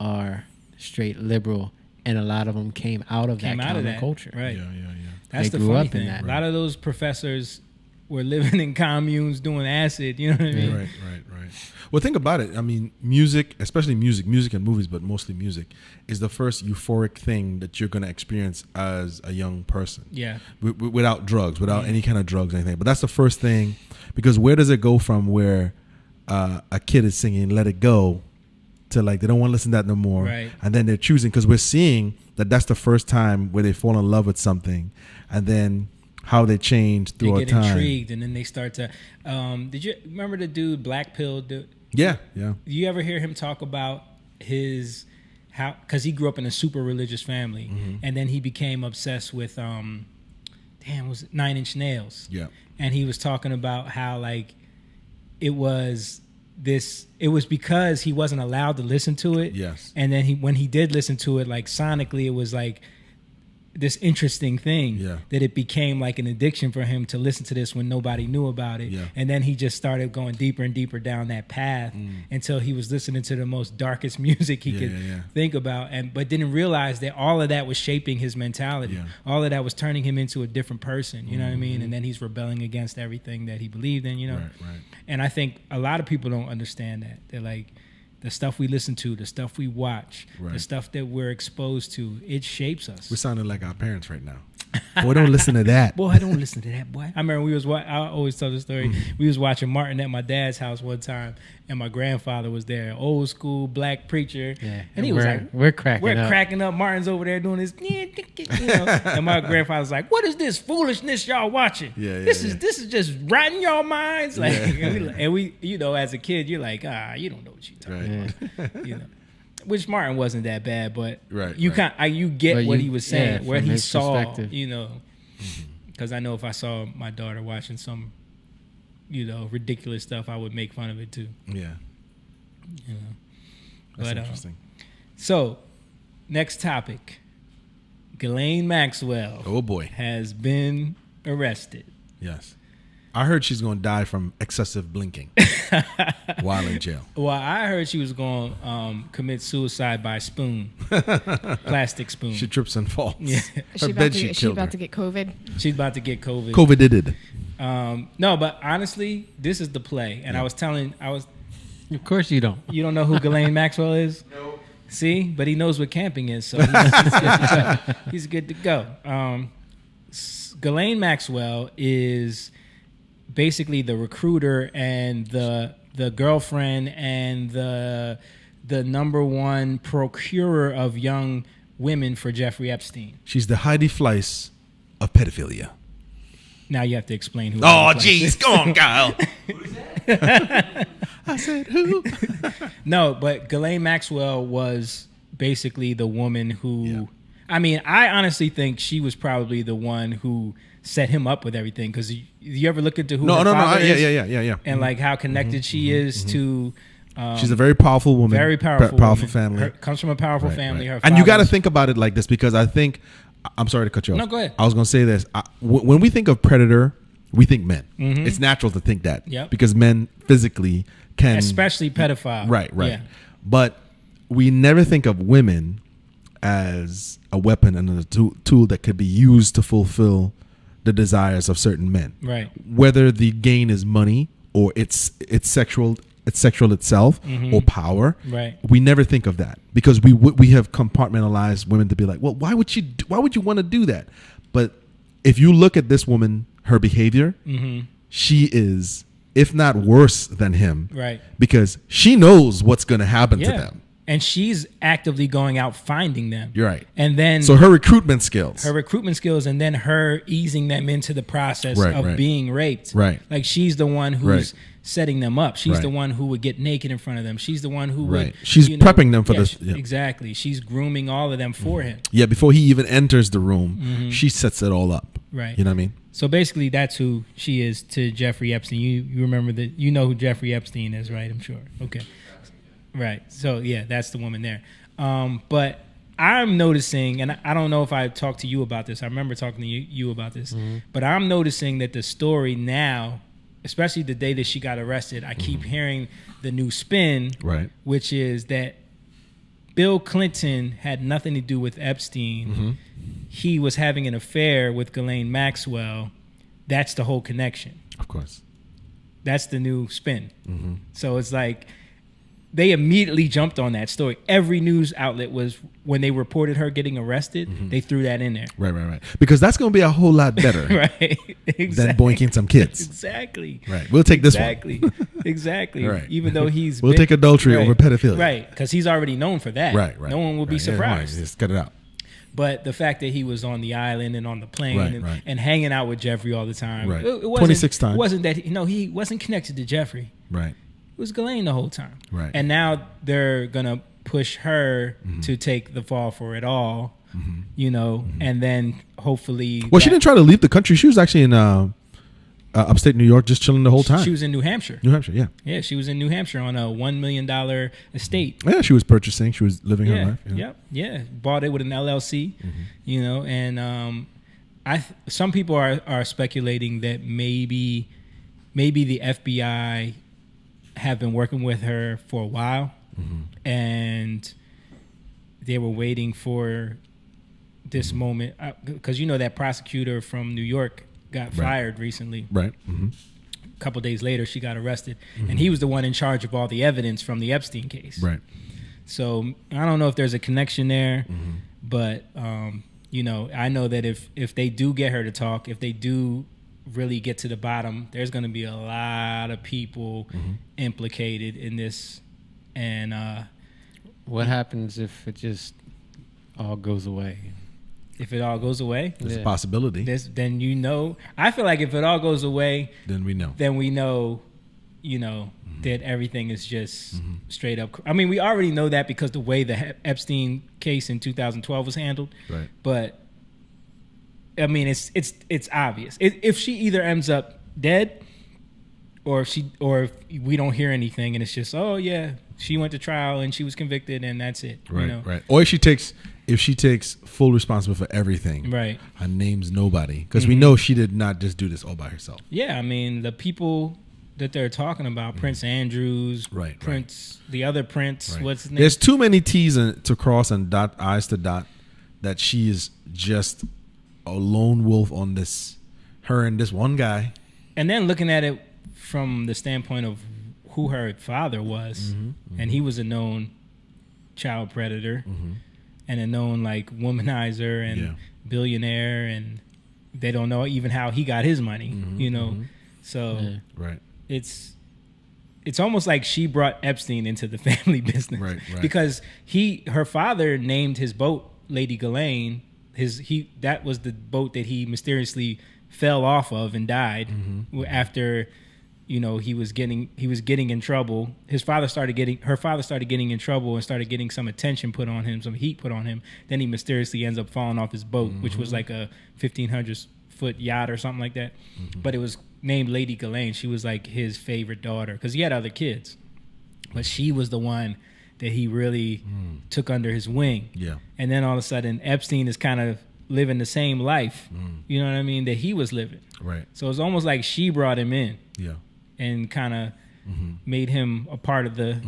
are straight liberal and a lot of them came out of that counterculture. Right. Yeah. That's They the grew funny up in thing. that. A lot of those professors were living in communes doing acid. You know what I mean? Right. Well, think about it. I mean, music, especially music and movies, but mostly music, is the first euphoric thing that you're going to experience as a young person. Yeah. Without drugs, without any kind of drugs or anything. But that's the first thing, because where does it go from where a kid is singing "Let It Go" to like they don't want to listen to that no more, Right. and then they're choosing, because we're seeing that that's the first time where they fall in love with something, and then how they change through They get time. intrigued, and then they start to. Did you remember the dude Black Pill? Yeah. You ever hear him talk about his how? Because he grew up in a super religious family, and then he became obsessed with was it 9 Inch Nails? Yeah. And he was talking about how like it was because he wasn't allowed to listen to it. Yes. And then when he did listen to it, like sonically, it was like this interesting thing that it became like an addiction for him to listen to this when nobody knew about it. Yeah. And then he just started going deeper and deeper down that path until he was listening to the most darkest music he could think about, but didn't realize that all of that was shaping his mentality. Yeah. All of that was turning him into a different person. You know what I mean? And then he's rebelling against everything that he believed in, you know? Right. And I think a lot of people don't understand that. They're like, the stuff we listen to, the stuff we watch, the stuff that we're exposed to, it shapes us. We're sounding like our parents right now. Boy, don't listen to that. Boy, I don't listen to that, boy. I remember I always tell the story. We was watching Martin at my dad's house one time, and my grandfather was there, old school black preacher. Yeah. And he was like, we're cracking up. Martin's over there doing this, you know. And my grandfather's like, what is this foolishness y'all watching? This is just rotting y'all minds. Like, and we, you know, as a kid, you're like, you don't know what you're talking about. You know. Which Martin wasn't that bad, but you get what he was saying, what he saw, you know. Because I know if I saw my daughter watching some, you know, ridiculous stuff, I would make fun of it too. Yeah. You know. That's interesting. So, next topic. Ghislaine Maxwell. Oh boy. Has been arrested. Yes. I heard she's going to die from excessive blinking while in jail. Well, I heard she was going to commit suicide by spoon, plastic spoon. She trips and falls. Yeah. Is she about to get COVID? She's about to get COVID. COVID did it. No, but honestly, this is the play. And I was. Of course you don't. You don't know who Ghislaine Maxwell is? No. See? But he knows what camping is, so he's good to go. Ghislaine Maxwell is basically the recruiter and the girlfriend and the number one procurer of young women for Jeffrey Epstein. She's the Heidi Fleiss of pedophilia. Now you have to explain who. Oh, jeez. Go on, Kyle. Who's that? I said who? No, but Ghislaine Maxwell was basically the woman who... Yeah. I mean, I honestly think she was probably the one who set him up with everything. Because you ever look into who her father is? Yeah. And like how connected she is to... she's a very powerful woman. Very powerful woman. Family. Comes from a powerful family. Right. And you got to think about it like this, because I think... I'm sorry to cut you off. No, go ahead. I was going to say this. When we think of predator, we think men. Mm-hmm. It's natural to think that. Yep. Because men physically can... Especially pedophile. Right. Yeah. But we never think of women as a weapon and a tool that could be used to fulfill the desires of certain men. Right. Whether the gain is money or it's sexual itself, mm-hmm. or power. Right. We never think of that because we have compartmentalized women to be like, well, why would you want to do that? But if you look at this woman, her behavior, mm-hmm. she is, if not worse than him, right? Because she knows what's going to happen to them. And she's actively going out finding them. You're right. And then... So her recruitment skills. and then her easing them into the process of being raped. Right. Like she's the one who's setting them up. She's the one who would get naked in front of them. She's the one who would... She's prepping them for this. Yeah. Exactly. She's grooming all of them for him. Yeah, before he even enters the room, mm-hmm. she sets it all up. Right. You know what I mean? So basically that's who she is to Jeffrey Epstein. You remember that, you know who Jeffrey Epstein is, right? I'm sure. Okay. Right. So, yeah, that's the woman there. But I'm noticing, and I don't know if I talked to you about this. I remember talking to you about this. Mm-hmm. But I'm noticing that the story now, especially the day that she got arrested, I keep hearing the new spin, which is that Bill Clinton had nothing to do with Epstein. He was having an affair with Ghislaine Maxwell. That's the whole connection. Of course. That's the new spin. So it's like they immediately jumped on that story. Every news outlet was, when they reported her getting arrested, they threw that in there. Right. Because that's going to be a whole lot better right. than boinking some kids. Exactly. Right. We'll take this one. Exactly. Right. Even though we'll take adultery over pedophilia. Right. Because he's already known for that. Right. No one will be surprised. Yeah, just cut it out. But the fact that he was on the island and on the plane and hanging out with Jeffrey all the time. Right. It wasn't, 26 times. It wasn't that, he wasn't connected to Jeffrey. Right. It was Ghislaine the whole time. Right. And now they're going to push her to take the fall for it all, and then hopefully. Well, she didn't try to leave the country. She was actually in upstate New York, just chilling the whole time. She was in New Hampshire. Yeah. Yeah, she was in New Hampshire on a $1 million estate. Yeah, she was purchasing. She was living her life. Yeah. Bought it with an LLC, and some people are speculating that maybe the FBI have been working with her for a while, and they were waiting for this moment, because that prosecutor from New York got fired recently. Right. A couple days later, she got arrested, and he was the one in charge of all the evidence from the Epstein case. Right. So I don't know if there's a connection there, but I know that if they do get her to talk, if they do really get to the bottom, there's going to be a lot of people implicated in this. And what happens if it just all goes away? If it all goes away, there's a possibility. Then I feel like if it all goes away, then we know. That everything is just straight up. I mean, we already know that because the way the Epstein case in 2012 was handled. Right. But I mean, it's obvious. If she either ends up dead, or if we don't hear anything, and it's just, oh yeah, she went to trial and she was convicted and that's it. Right. Right. Or if she takes full responsibility for everything. Right. Her name's nobody, because we know she did not just do this all by herself. Yeah. I mean, the people that they're talking about, Prince Andrews, Prince, the other Prince, what's his name? There's too many T's to cross and I's to dot, that she is just a lone wolf on this, her and this one guy. And then looking at it from the standpoint of who her father was, and he was a known child predator and a known womanizer and billionaire, and they don't know even how he got his money, So it's almost like she brought Epstein into the family business, right. Because her father named his boat Lady Ghislaine. That was the boat that he mysteriously fell off of and died after he was getting in trouble. Her father started getting in trouble and started getting some attention put on him, some heat put on him. Then he mysteriously ends up falling off his boat, which was like a 1,500-foot yacht or something like that. But it was named Lady Ghislaine. She was like his favorite daughter, because he had other kids, but she was the one that he really took under his wing. Yeah. And then all of a sudden, Epstein is kind of living the same life, you know what I mean, that he was living. Right. So it's almost like she brought him in. Yeah. And kind of made him a part of the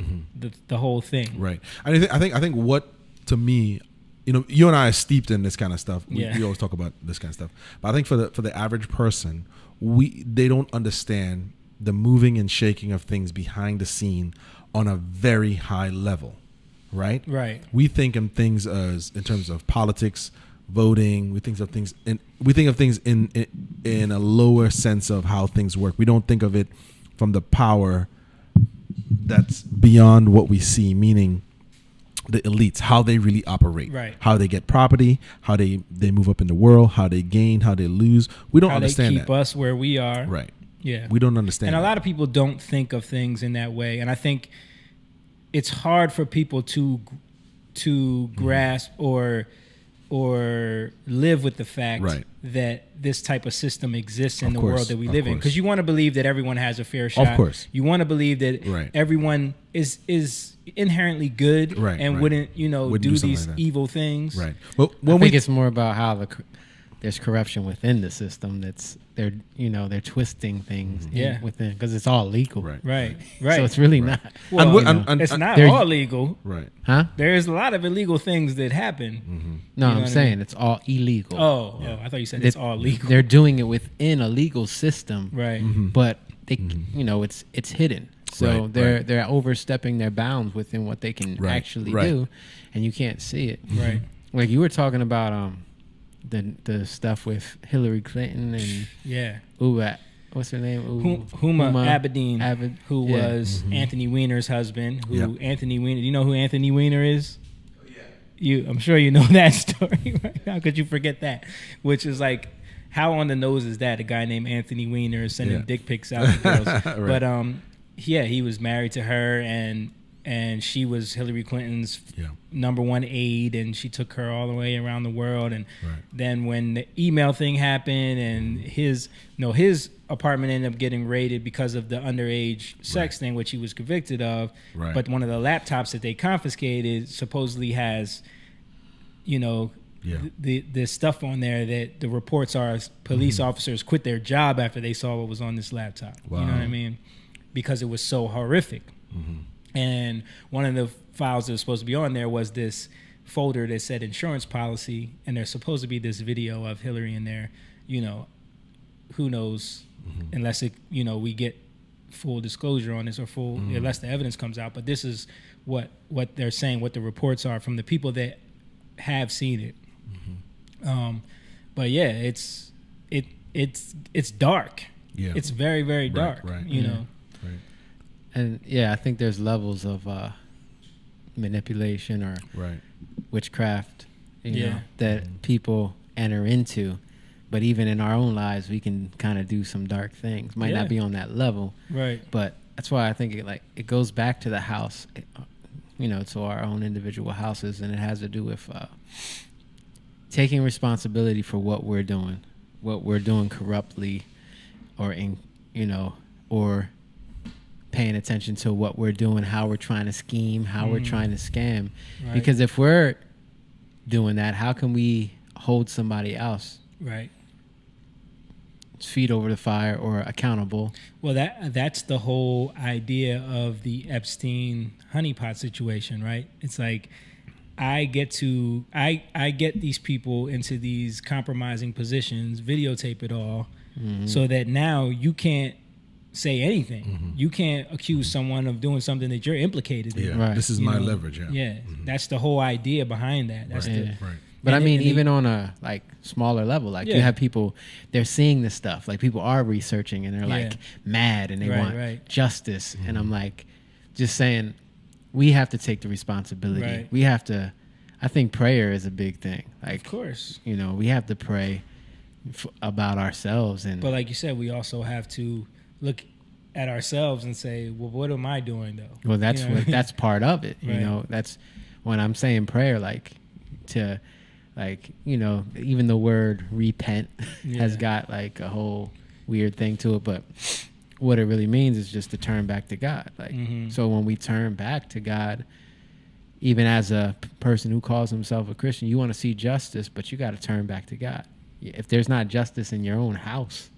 whole thing. Right. I think what, to me, you and I are steeped in this kind of stuff. We always talk about this kind of stuff. But I think for the average person, they don't understand the moving and shaking of things behind the scene on a very high level, right? Right. We think of things as in terms of politics, voting. We think of things in a lower sense of how things work. We don't think of it from the power that's beyond what we see, meaning the elites, how they really operate, right? How they get property, how they move up in the world, how they gain, how they lose. We don't understand that. How they keep us where we are, right? Yeah, we don't understand. And a lot of people don't think of things in that way, and I think it's hard for people to grasp or live with the fact that this type of system exists in the world that we live in. Because you want to believe that everyone has a fair shot. Of course. You want to believe that everyone is inherently good and wouldn't do these evil things. Right. Well, I think it's more about there's corruption within the system. They're twisting things within, because it's all legal. Right. So it's really not. Well, it's not all legal. Right. Huh? There's a lot of illegal things that happen. No, You know I'm what I saying mean? it's all illegal. Oh, I thought you said it's all legal. They're doing it within a legal system. Right. But they, it's hidden. So they're overstepping their bounds within what they can actually do, and you can't see it. Right. Like you were talking about the stuff with Hillary Clinton and what's her name? Huma Abedin, who was Anthony Weiner's husband. Anthony Weiner. You know who Anthony Weiner is? I'm sure you know that story. Right? How could you forget that? Which is like, how on the nose is that? A guy named Anthony Weiner is sending dick pics out to girls. But he was married to her, and she was Hillary Clinton's number one aide, and she took her all the way around the world. And then when the email thing happened, and his apartment ended up getting raided because of the underage sex thing, which he was convicted of. Right. But one of the laptops that they confiscated supposedly has, the stuff on there that the reports are police officers quit their job after they saw what was on this laptop. Wow. You know what I mean? Because it was so horrific. And one of the files that was supposed to be on there was this folder that said insurance policy, and there's supposed to be this video of Hillary in there. Who knows, unless we get full disclosure on this, or unless the evidence comes out. But this is what they're saying, what the reports are from the people that have seen it. But yeah, it's dark. Yeah, it's very, very dark. Right. Right. And I think there's levels of manipulation or witchcraft, that people enter into. But even in our own lives, we can kind of do some dark things. Might not be on that level, right? But that's why I think it goes back to the house, to our own individual houses, and it has to do with taking responsibility for what we're doing corruptly, or or paying attention to what we're doing, how we're trying to scheme, how we're trying to scam. Right. Because if we're doing that, how can we hold somebody else feet over the fire or accountable? Well, that's the whole idea of the Epstein honeypot situation, right? It's like, I get these people into these compromising positions, videotape it all, so that now you can't say anything. You can't accuse someone of doing something that you're implicated in. Right. This is my leverage. That's the whole idea behind that. That's But I mean, even on a smaller level, you have people, they're seeing this stuff. Like, people are researching, and they're mad, and they want justice. And I'm just saying, we have to take the responsibility. Right. We have to. I think prayer is a big thing. Of course, we have to pray about ourselves. But like you said, we also have to look at ourselves and say, well, what am I doing though? Well, that's that's part of it. That's when I'm saying prayer, even the word repent has got a whole weird thing to it, but what it really means is just to turn back to God. So when we turn back to God, even as a person who calls himself a Christian, you want to see justice, but you got to turn back to God. If there's not justice in your own house,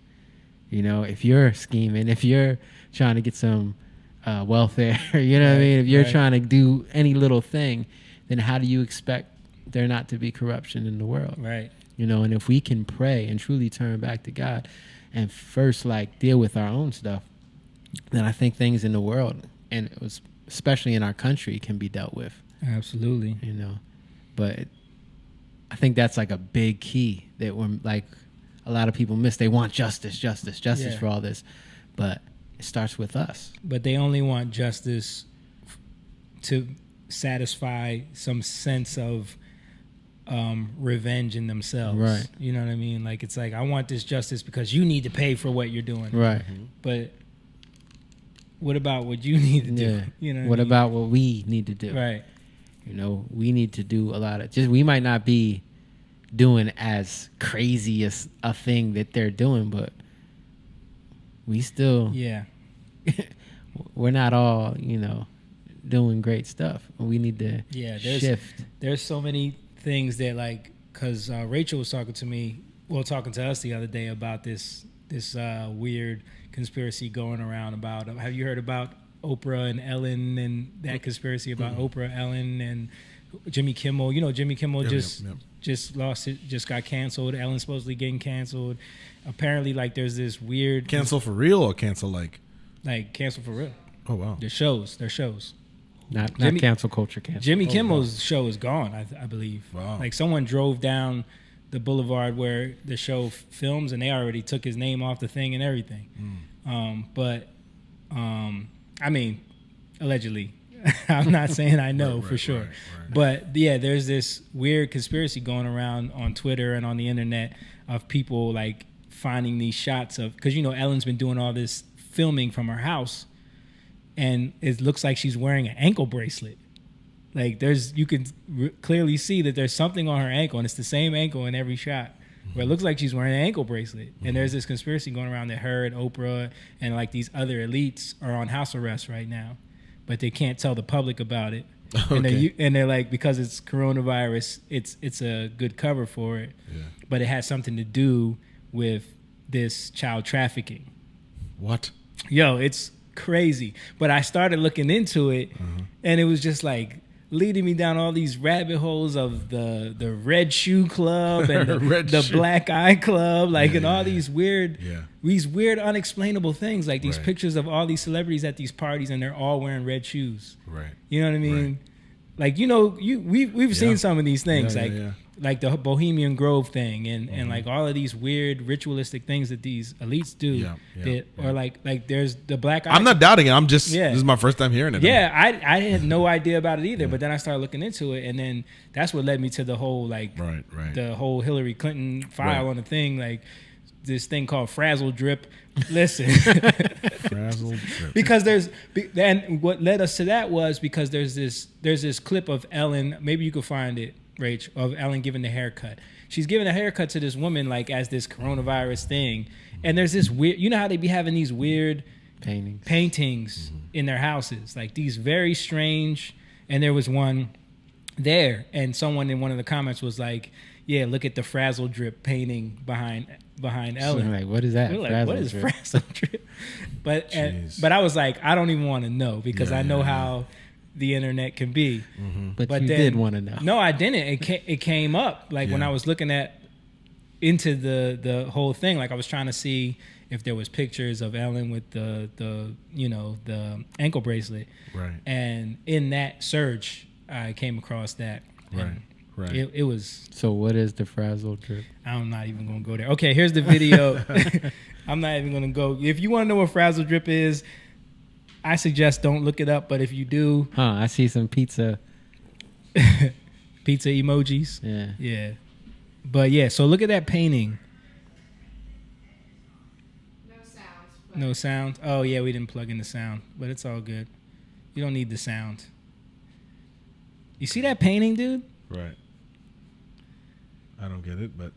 if you're scheming, if you're trying to get some welfare, what I mean? If you're trying to do any little thing, then how do you expect there not to be corruption in the world? Right. And if we can pray and truly turn back to God and first deal with our own stuff, then I think things in the world, and it was especially in our country, can be dealt with. Absolutely. But I think that's a big key that when a lot of people miss. They want justice for all this, but it starts with us. But they only want justice to satisfy some sense of revenge in themselves. Right. You know what I mean? It's I want this justice because you need to pay for what you're doing. Right. But what about what you need to do? What about what we need to do? Right. We need to do a lot of we might not be doing as crazy as a thing that they're doing, but we still we're not all doing great stuff. We need to shift. There's so many things that because Rachel was talking to me well, talking to us the other day about this weird conspiracy going around about. Have you heard about Oprah and Ellen and that conspiracy about Oprah, Ellen, and Jimmy Kimmel? You know, Jimmy Kimmel just lost it, just got canceled. Ellen supposedly getting canceled. Apparently, like there's this weird cancel for real or cancel like cancel for real. Oh wow, their shows. Not cancel culture. Cancel. Jimmy Kimmel's show is gone, I believe. Wow. Like someone drove down the boulevard where the show films, and they already took his name off the thing and everything. I mean, allegedly. I'm not saying I know for sure. Right. But yeah, there's this weird conspiracy going around on Twitter and on the internet of people like finding these shots of, because you know Ellen's been doing all this filming from her house, and it looks like she's wearing an ankle bracelet. Like you can clearly see that there's something on her ankle, and it's the same ankle in every shot, where it looks like she's wearing an ankle bracelet. And there's this conspiracy going around that her and Oprah and like these other elites are on house arrest right now, but they can't tell the public about it. Okay. And they're like, because it's coronavirus, it's a good cover for it. Yeah. But it has something to do with this child trafficking. What? Yo, it's crazy. But I started looking into it, and it was just like leading me down all these rabbit holes of the Red Shoe Club and the Black Eye Club, and all these weird unexplainable things, like these pictures of all these celebrities at these parties, and they're all wearing red shoes. Right. You know what I mean? Right. Like, you know, we've seen some of these things, like the Bohemian Grove thing, and like all of these weird ritualistic things that these elites do. Or like there's the Black Eye. I'm not doubting it. I'm just this is my first time hearing it. Yeah, I had no idea about it either. But then I started looking into it, and then that's what led me to the whole the whole Hillary Clinton file on the thing, like this thing called Frazzle Drip. Listen, Frazzle Drip. Because and what led us to that was because there's this clip of Ellen. Maybe you could find it, Rach, of Ellen giving the haircut. She's giving a haircut to this woman like as this coronavirus thing, and there's this weird. You know how they be having these weird paintings in their houses, like these very strange. And there was one there, and someone in one of the comments was like, "Yeah, look at the Frazzle Drip painting behind Ellen." So like, what is that? We're like, what is Frazzle Drip? But I was like, I don't even want to know because I know how the internet can be. But you did want to know. No, I didn't. It came up like when I was looking into the whole thing. Like I was trying to see if there was pictures of Ellen with the ankle bracelet. Right. And in that search, I came across that. Right. Right. It was. So what is the Frazzle Drip? I'm not even going to go there. Okay, here's the video. I'm not even going to go. If you want to know what Frazzle Drip is, I suggest don't look it up. But if you do, I see some pizza emojis. Yeah. But yeah, so look at that painting. No sound. Oh yeah, we didn't plug in the sound, but it's all good. You don't need the sound. You see that painting, dude? Right. I don't get it, but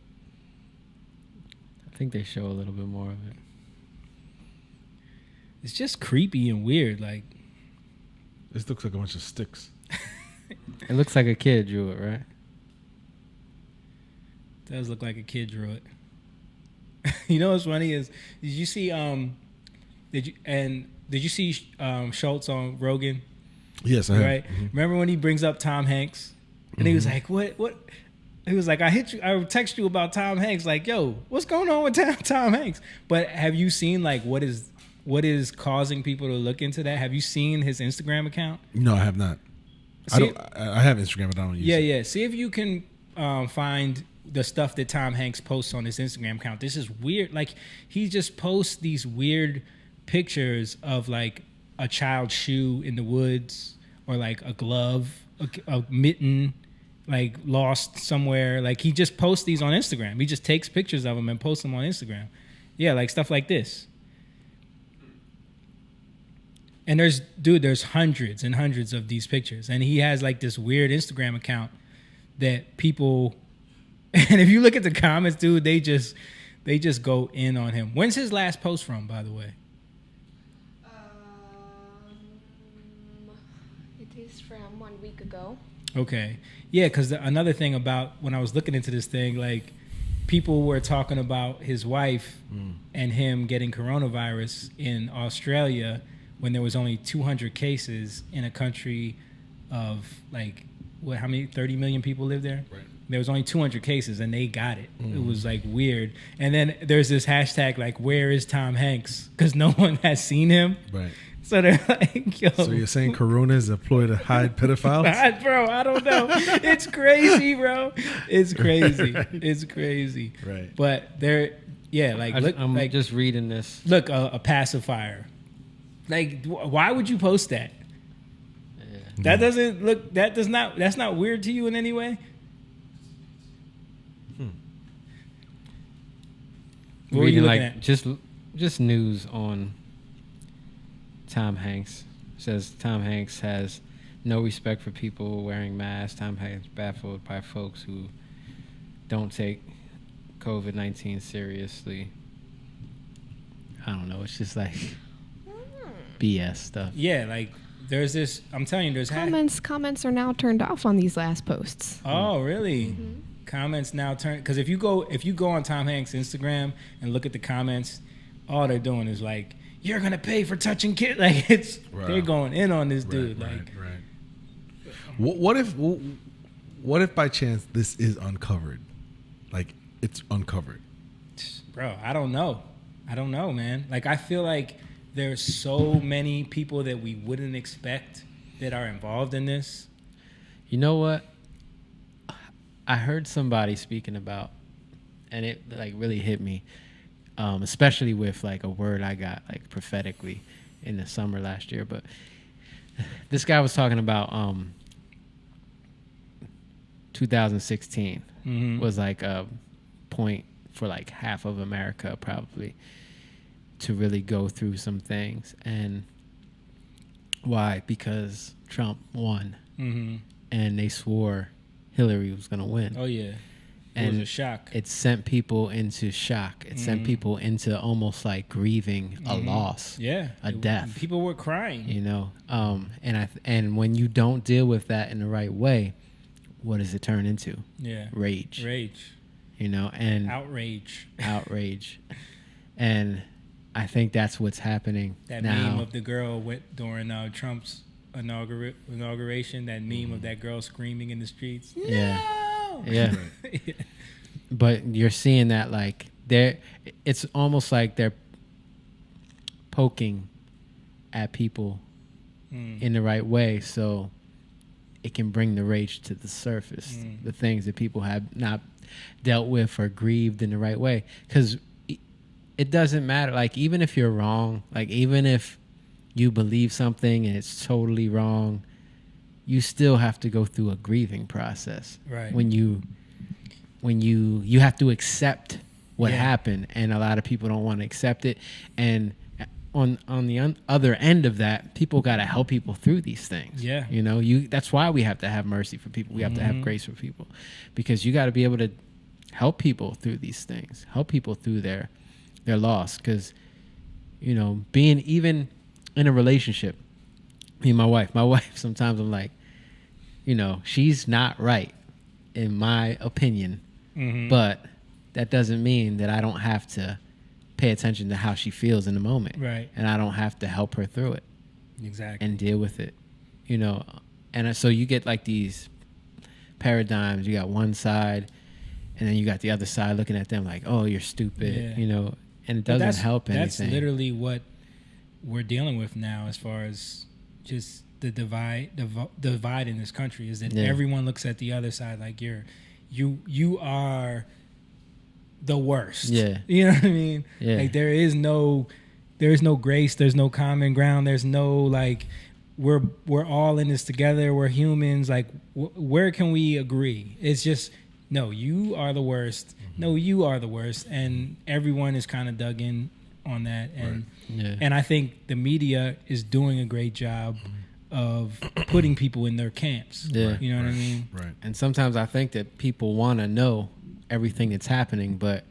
I think they show a little bit more of it. It's just creepy and weird. Like this looks like a bunch of sticks. It looks like a kid drew it, right? It does look like a kid drew it. You know what's funny is, did you see Schultz on Rogan? Yes, I have. Right. Remember when he brings up Tom Hanks, and he was like, "What?" He was like, I text you about Tom Hanks. Like, yo, what's going on with Tom Hanks? But have you seen like what is causing people to look into that? Have you seen his Instagram account? No, I have not. I have Instagram, but I don't use it. Yeah. See if you can find the stuff that Tom Hanks posts on his Instagram account. This is weird. Like he just posts these weird pictures of like a child's shoe in the woods, or like a glove, a mitten, like lost somewhere. Like he just posts these on Instagram. He just takes pictures of them and posts them on Instagram. Yeah, like stuff like this. And there's hundreds and hundreds of these pictures. And he has like this weird Instagram account that people, and if you look at the comments, dude, they just go in on him. When's his last post from, by the way? It is from 1 week ago. Okay. Yeah, because another thing about when I was looking into this thing, like people were talking about his wife and him getting coronavirus in Australia when there was only 200 cases in a country of like, what? How many? 30 million people live there. Right. There was only 200 cases and they got it. It was like weird. And then there's this hashtag like, where is Tom Hanks? Because no one has seen him. Right. So they're like, yo. So you're saying Corona is a ploy to hide pedophiles? Bro, I don't know. It's crazy, bro. It's crazy. It's crazy. Right. But they're, yeah, like, look, I'm like, just reading this. look, a pacifier. Like, why would you post that? That doesn't look, that's not weird to you in any way? What were you looking at? Just news on Tom Hanks. It says Tom Hanks has no respect for people wearing masks. Tom Hanks baffled by folks who don't take COVID-19 seriously. I don't know. It's just like BS stuff. Yeah, like there's this. I'm telling you, there's Comments are now turned off on these last posts. Oh, really? Comments now turn, because if you go on Tom Hanks' Instagram and look at the comments, all they're doing is like, you're gonna pay for touching kids. Like they're going in on this dude. Right. What if by chance this is uncovered? Like it's uncovered. Bro, I don't know, man. Like I feel like there's so many people that we wouldn't expect that are involved in this. You know what? I heard somebody speaking about, and it like really hit me, especially with like a word I got like prophetically in the summer last year. But this guy was talking about 2016 was like a point for like half of America probably to really go through some things. And why? Because Trump won, and they swore Hillary was going to win. Oh, yeah. It was a shock. It sent people into shock. It sent people into almost like grieving a loss. Yeah. A death. People were crying. You know? And when you don't deal with that in the right way, what does it turn into? Yeah. Rage. You know? And outrage. And I think that's what's happening that now. meme of the girl during Trump's inauguration, that meme of that girl screaming in the streets. Yeah. No! Yeah. But you're seeing that like it's almost like they're poking at people in the right way so it can bring the rage to the surface, the things that people have not dealt with or grieved in the right way. Because it doesn't matter. Like, even if you're wrong, like, even if you believe something and it's totally wrong, you still have to go through a grieving process. Right. When you have to accept what happened, and a lot of people don't want to accept it. And on the other end of that, people got to help people through these things. Yeah. You know, that's why we have to have mercy for people. We have to have grace for people, because you got to be able to help people through these things, help people through their loss. Because, you know, being even in a relationship, me and my wife, sometimes I'm like, you know, she's not right in my opinion, but that doesn't mean that I don't have to pay attention to how she feels in the moment. Right. And I don't have to help her through it. Exactly. And deal with it, you know. And so you get like these paradigms. You got one side, and then you got the other side looking at them like, oh, you're stupid, you know, and it doesn't help anything. That's literally what we're dealing with now, as far as just the divide in this country, is that everyone looks at the other side like you are the worst. Yeah. You know what I mean? Yeah. Like there is no grace, there's no common ground, there's no like we're all in this together, we're humans, like where can we agree? It's just no, you are the worst. No, you are the worst, and everyone is kind of dug in on that. And and I think the media is doing a great job of putting people in their camps. Yeah. You know what I mean? Right. And sometimes I think that people want to know everything that's happening, but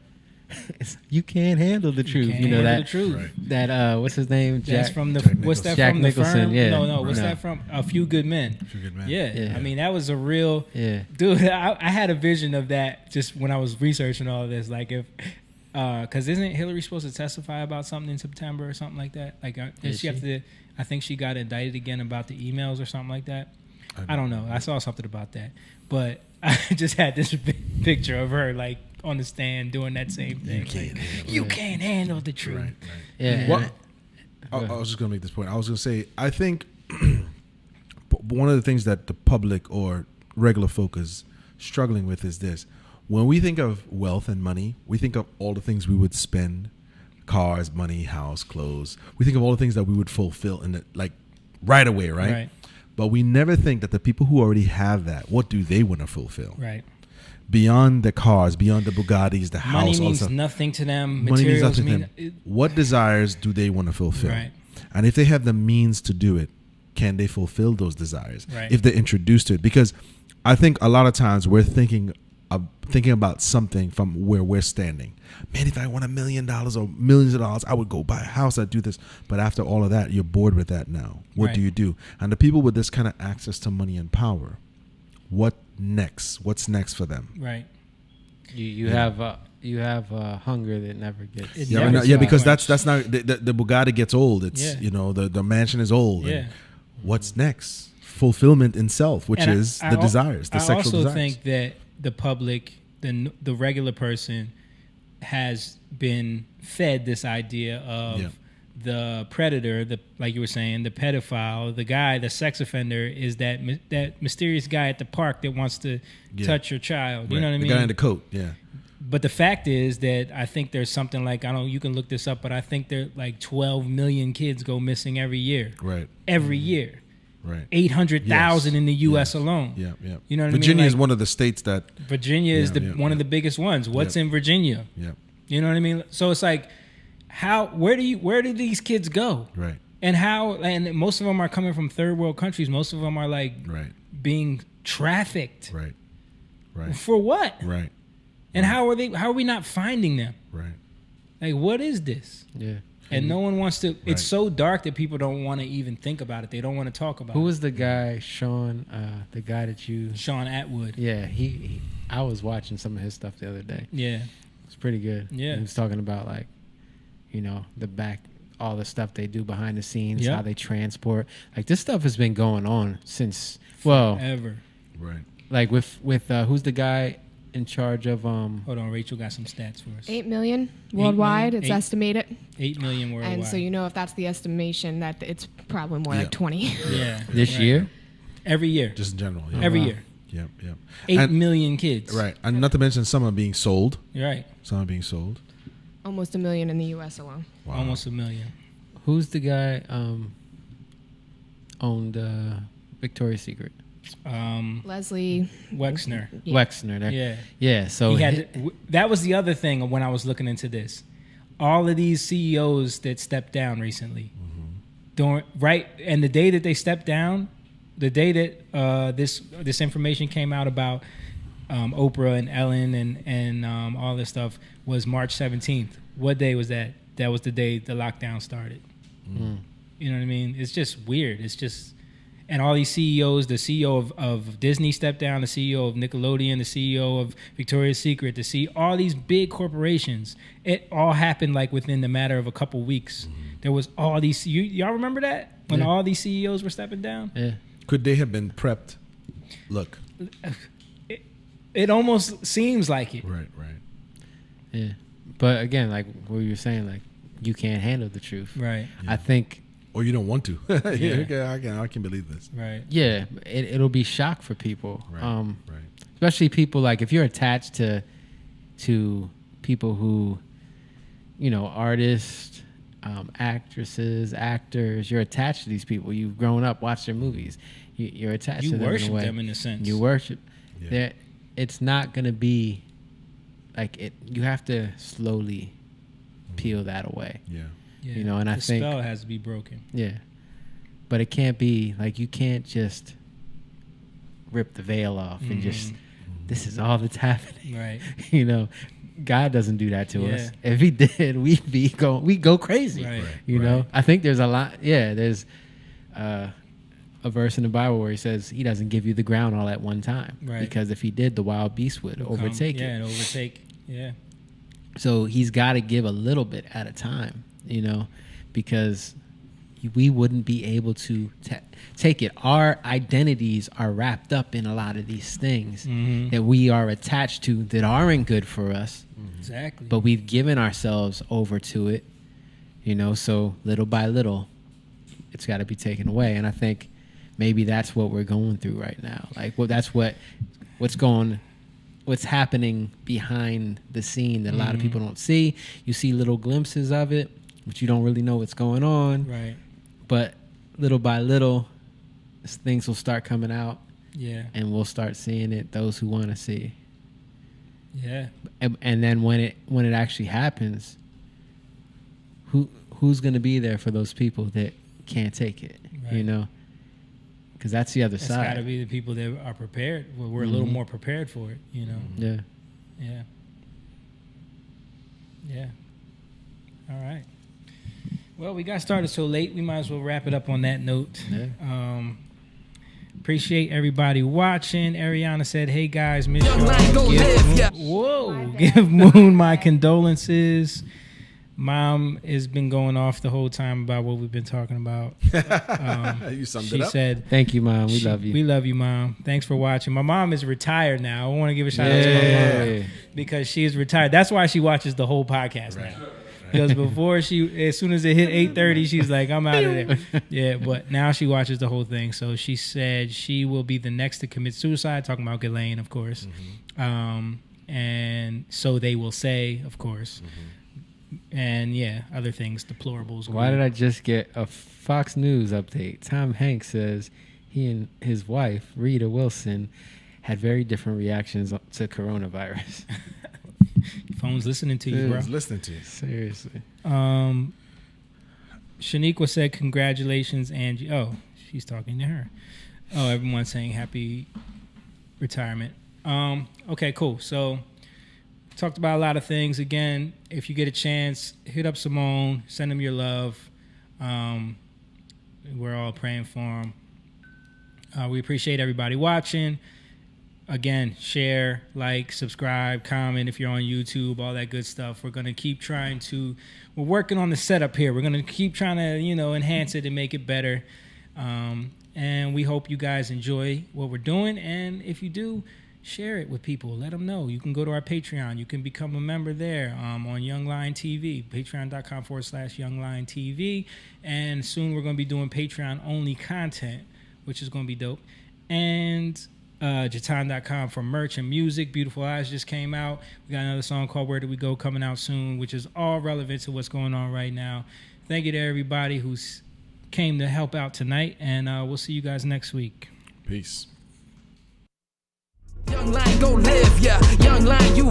You can't handle the truth. You know that. The truth. Right. That what's his name? That's from the. Jack What's that Jack from? Nicholson, The Firm? yeah. No. What's No. that from? A Few Good Men. Few Good Men. Yeah. Yeah. I mean, that was a real. Yeah. Dude, I had a vision of that just when I was researching all of this. Like if, because isn't Hillary supposed to testify about something in September or something like that? Like, does she have to? I think she got indicted again about the emails or something like that. I don't know. I saw something about that, but I just had this picture of her like on the stand doing that same thing. You can't handle the truth. Right. Yeah. What? I was just gonna make this point. I was gonna say I think one of the things that the public or regular folk is struggling with is this: when we think of wealth and money, we think of all the things we would spend, cars, money, house, clothes. We think of all the things that we would fulfill in the, like right away, right? But we never think that the people who already have that, what do they want to fulfill? Right. Beyond the cars, beyond the Bugattis, the house, Money all means stuff. nothing to them. Money means Materials nothing to them. What desires do they want to fulfill? Right. And if they have the means to do it, can they fulfill those desires? Right. If they're introduced to it? Because I think a lot of times we're thinking about something from where we're standing. Man, if I won $1 million or millions of dollars, I would go buy a house. I'd do this. But after all of that, you're bored with that now. What Right. do you do? And the people with this kind of access to money and power, what next? What's next for them? Right. You have hunger that never gets. It Yeah, never right now- because quench. that's not the Bugatti gets old. It's Yeah. the mansion is old. Yeah. And what's next? Fulfillment in self, which And is the desires, the sexual desires. I also desires. think that the public, the regular person, has been fed this idea of Yeah. the predator, like you were saying, the pedophile, the guy, the sex offender, is that mysterious guy at the park that wants to touch your child. You know what I mean? The guy in the coat. Yeah. But the fact is that I think there's something like, you can look this up, but I think there like 12 million kids go missing every year. Right. Every year. Right. 800,000 Yes. in the U.S. Yes. alone. Yeah. Yeah. You know what I mean? Virginia is Like- one of the states that. Virginia is one of the biggest ones. What's in Virginia? Yeah. You know what I mean? So it's like, where do these kids go? Right. And most of them are coming from third world countries. Most of them are like Right. being trafficked. Right. Right. For what? Right. And how are we not finding them? Right. Like, what is this? Yeah. And no one wants to. Right. It's so dark that people don't want to even think about it. They don't want to talk about Who it. was the guy, Sean? The guy that you? Sean Atwood. Yeah, he. I was watching some of his stuff the other day. Yeah. It's pretty good. Yeah. He was talking about like, all the stuff they do behind the scenes, Yep. how they transport. Like this stuff has been going on since Ever. Right. like with who's the guy in charge of Hold on, Rachel got some stats for us. 8 million worldwide. million? It's estimated. 8 million worldwide. And so if that's the estimation, that it's probably more Yeah. like 20. Yeah. this right. year? Every year. Just in general. Yeah. Every wow. year. Yep. Yep. 8 million kids. Right. And not to mention some are being sold. You're right. Some are being sold. Almost 1 million in the U.S. alone. Wow. Almost 1 million. Who's the guy owned Victoria's Secret? Leslie Wexner. Yeah. Wexner. There. Yeah. Yeah. So He had that was the other thing when I was looking into this. All of these CEOs that stepped down recently, and the day that they stepped down, the day that this information came out about Oprah and Ellen and all this stuff was March 17th. What day was that? That was the day the lockdown started. You know what I mean? It's just weird. It's just, and all these CEOs, the CEO of Disney stepped down, the CEO of Nickelodeon, the CEO of Victoria's Secret, all these big corporations. It all happened like within the matter of a couple weeks. There was all these. Y'all remember that when all these CEOs were stepping down? Yeah. Could they have been prepped? Look. It almost seems like it. Right. Right. Yeah. But again, like what you were saying, like you can't handle the truth. Right. I think. Or you don't want to. Yeah. Okay, I can believe this. Right. Yeah, it'll be shock for people. Right. Right. Especially Especially people like if you're attached to people who, artists, actresses, actors. You're attached to these people. You've grown up, watched their movies. You're attached You to them. worship in a way. them in a sense. You worship. Yeah. It's not gonna be like it. You have to slowly peel that away. Yeah. Yeah. And I the think spell has to be broken. Yeah, but it can't be like you can't just rip the veil off and just this is all that's happening. Right. God doesn't do that to us. If he did, we go crazy. Right. You know, I think there's a lot. Yeah, there's a verse in the Bible where he says he doesn't give you the ground all at one time. Right. Because if he did, the wild beast would overtake it. Yeah, and overtake. Yeah. So he's got to give a little bit at a time, you know, because we wouldn't be able to take it. Our identities are wrapped up in a lot of these things that we are attached to that aren't good for us. Exactly. But we've given ourselves over to it, you know, so little by little, it's got to be taken away. And I think maybe that's what we're going through right now. Like, well, that's what's happening behind the scene that a lot of people don't see. You see little glimpses of it, but you don't really know what's going on. Right. But little by little, things will start coming out. Yeah. And we'll start seeing it, those who want to see. Yeah. And then when it actually happens, who's going to be there for those people that can't take it, you know? Because that's the other side. It's got to be the people that are prepared. Well, we're a little more prepared for it, you know? Yeah. Yeah. Yeah. All right. Well, we got started so late. We might as well wrap it up on that note. Yeah. Appreciate everybody watching. Ariana said, "Hey guys, miss y'all. Give Moon my condolences. Mom has been going off the whole time about what we've been talking about." You summed she it up. said, "Thank you, Mom. We love you. We love you, Mom. Thanks for watching." My mom is retired now. I want to give a shout out to my mom because she is retired. That's why she watches the whole podcast now. Because before as soon as it hit 8:30, she's like, "I'm out of there." Yeah, but now she watches the whole thing. So she said she will be the next to commit suicide. Talking about Ghislaine, of course. And so they will say, of course. And yeah, other things, deplorables. Why did I just get a Fox News update? Tom Hanks says he and his wife, Rita Wilson, had very different reactions to coronavirus. Phone's listening to you, bro. Listening to you. Seriously. Shaniqua said, "Congratulations, Angie." Oh, she's talking to her. Oh, everyone's saying happy retirement. Okay, cool. So talked about a lot of things. Again, if you get a chance, hit up Simone, send him your love. We're all praying for him. We appreciate everybody watching. Again, share, like, subscribe, comment if you're on YouTube, all that good stuff. We're going to keep we're working on the setup here. We're going to keep trying to, enhance it and make it better. And we hope you guys enjoy what we're doing. And if you do, share it with people. Let them know. You can go to our Patreon. You can become a member there on Young Lion TV, patreon.com/YoungLionTV. And soon we're going to be doing Patreon-only content, which is going to be dope. And Jatan.com for merch and music. Beautiful Eyes just came out. We got another song called Where Do We Go coming out soon, which is all relevant to what's going on right now. Thank you to everybody who's came to help out tonight, and we'll see you guys next week. Peace. Young Lion, go live, yeah. Young Lion, you